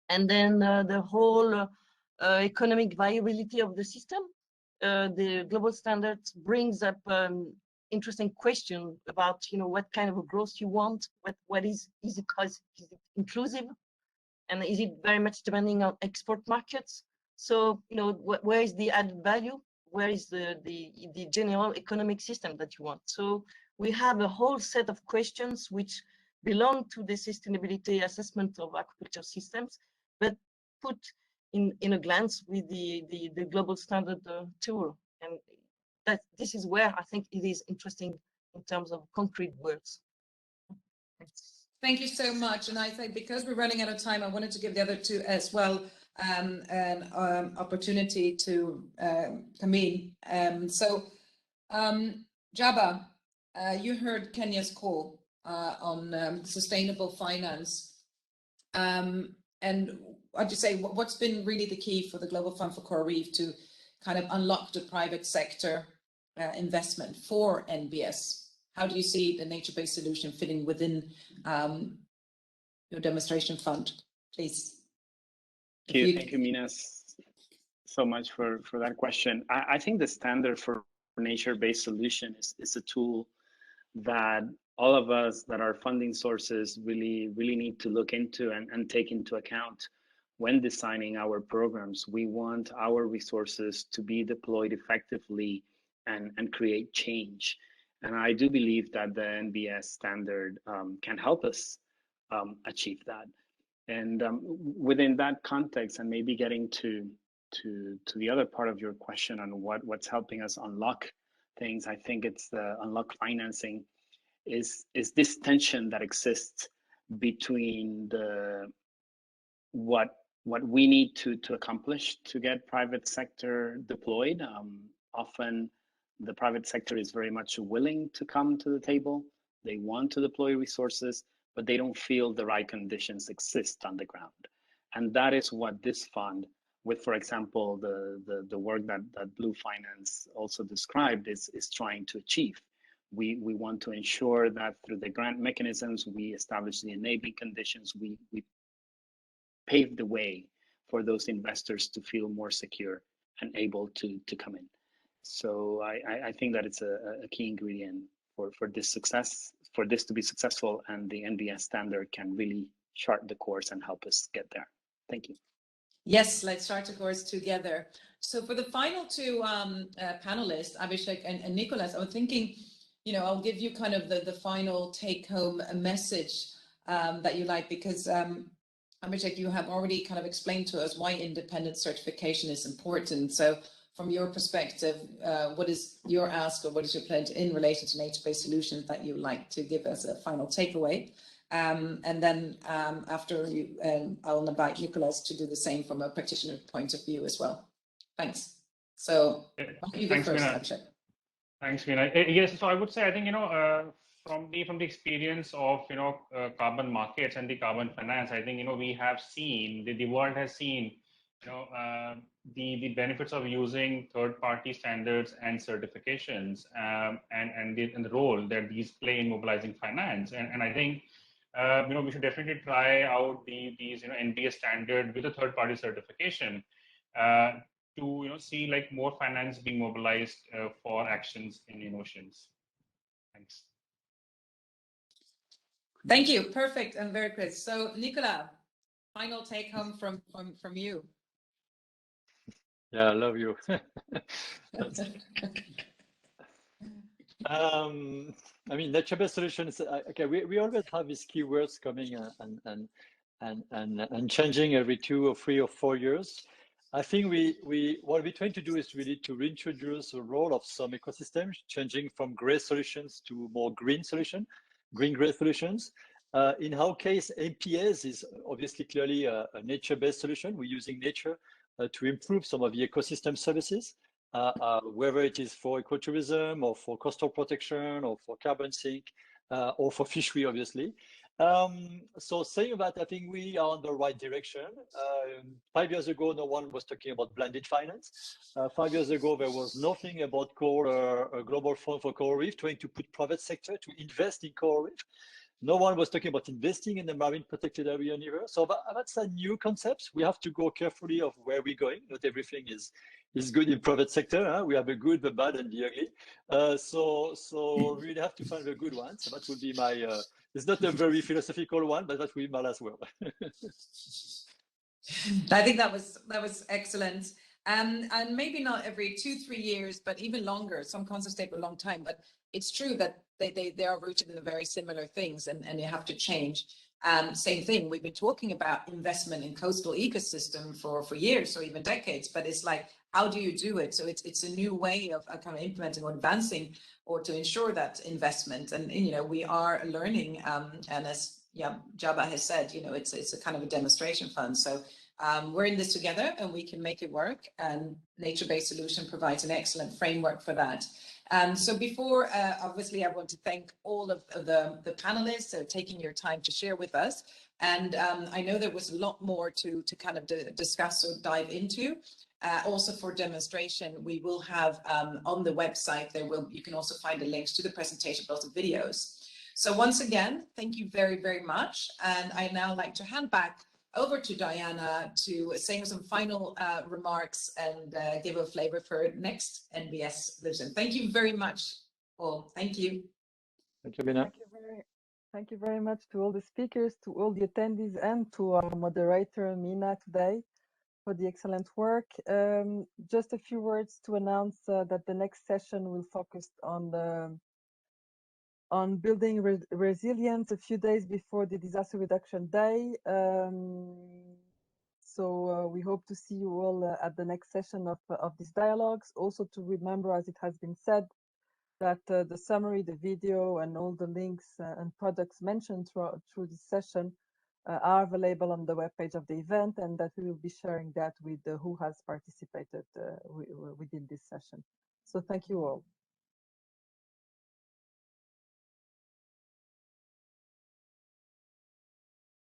And then the whole economic viability of the system, the global standards brings up interesting question about, what kind of a growth you want, what is it inclusive, and is it very much depending on export markets? So, where is the added value? Where is the general economic system that you want? So we have a whole set of questions which belong to the sustainability assessment of aquaculture systems, but put in a glance with the global standard tool. And this is where I think it is interesting in terms of concrete words. Thank you so much. And I think because we're running out of time, I wanted to give the other two as well an opportunity to come in. Jaba, you heard Kenya's call on sustainable finance. And I'd just say, what's been really the key for the Global Fund for Coral Reef to kind of unlock the private sector investment for NBS? How do you see the nature-based solution fitting within your demonstration fund, please? Thank you, Mina, so much for that question. I think the standard for nature-based solution is a tool that all of us that are funding sources really need to look into and take into account when designing our programs. We want our resources to be deployed effectively and create change. And I do believe that the NBS standard can help us achieve that. And within that context, and maybe getting to the other part of your question on what's helping us unlock things, I think it's the unlock financing is this tension that exists between what we need to accomplish to get private sector deployed. Often the private sector is very much willing to come to the table. They want to deploy resources, but they don't feel the right conditions exist on the ground. And that is what this fund, with, for example, the work that Blue Finance also described, is trying to achieve. We want to ensure that through the grant mechanisms, we establish the enabling conditions, we pave the way for those investors to feel more secure and able to come in. So I think that it's a key ingredient for this success, for this to be successful, and the NBS standard can really chart the course and help us get there. Thank you. Yes, let's chart the course together. So for the final two panelists, Abhishek and Nicholas, I was thinking, I'll give you kind of the final take-home message that you like, because Abhishek, you have already kind of explained to us why independent certification is important. So from your perspective, what is your ask or what is your pledge in relation to nature-based solutions that you would like to give as a final takeaway? And then after you, I'll invite Nicolas to do the same from a practitioner point of view as well. Thanks. So you go first, Akshay. Thanks, Mina. Yes, so I would say, I think, from the experience of, carbon markets and the carbon finance, I think, we have seen, the world has seen, the benefits of using third-party standards and certifications, and the role that these play in mobilizing finance. And I think, we should definitely try out these NBS standard with a third-party certification to see like more finance being mobilized for actions in oceans. Thanks. Thank you. Perfect and very good. So Nicolas, final take home from you. Yeah, I love you. I mean, nature-based solutions. Okay, we always have these keywords coming and changing every 2 or 3 or 4 years. I think what we're trying to do is really to reintroduce the role of some ecosystems, changing from gray solutions to more green green-gray solutions. In our case, MPS is obviously clearly a nature-based solution. We're using nature to improve some of the ecosystem services, whether it is for ecotourism or for coastal protection or for carbon sink or for fishery, obviously. So saying that, I think we are on the right direction. 5 years ago, no one was talking about blended finance. 5 years ago, there was nothing about a global fund for coral reef, trying to put private sector to invest in coral reef. No one was talking about investing in the marine protected area either. So that's a new concept. We have to go carefully of where we're going. Not everything is good in private sector. Huh? We have the good, the bad, and the ugly. So we really have to find the good ones. So that would be my. It's not a very philosophical one, but that will be my last word. I think that was excellent. And maybe not every 2-3 years, but even longer. Some concepts take a long time, but it's true that they are rooted in very similar things, and you have to change. Same thing, we've been talking about investment in coastal ecosystem for years or even decades, but it's like, how do you do it? So it's a new way of kind of implementing or advancing or to ensure that investment. And we are learning, and as Jabba has said, it's a kind of a demonstration fund. So we're in this together and we can make it work, and nature-based solution provides an excellent framework for that. So before, obviously, I want to thank all of the panelists for taking your time to share with us. And I know there was a lot more to kind of discuss or dive into. Also for demonstration, we will have on the website, you can also find the links to the presentation, but also videos. So once again, thank you very, very much. And I now like to hand back over to Diana to say some final remarks and give a flavor for next NBS Lisbon. Thank you very much, all. Thank you. Thank you, Mina. Thank you very much to all the speakers, to all the attendees, and to our moderator, Mina, today for the excellent work. Just a few words to announce that the next session will focus on building resilience a few days before the Disaster Reduction Day. So we hope to see you all at the next session of these dialogues. Also to remember, as it has been said, that the summary, the video, and all the links and products mentioned through this session are available on the webpage of the event, and that we will be sharing that with who has participated within this session. So thank you all.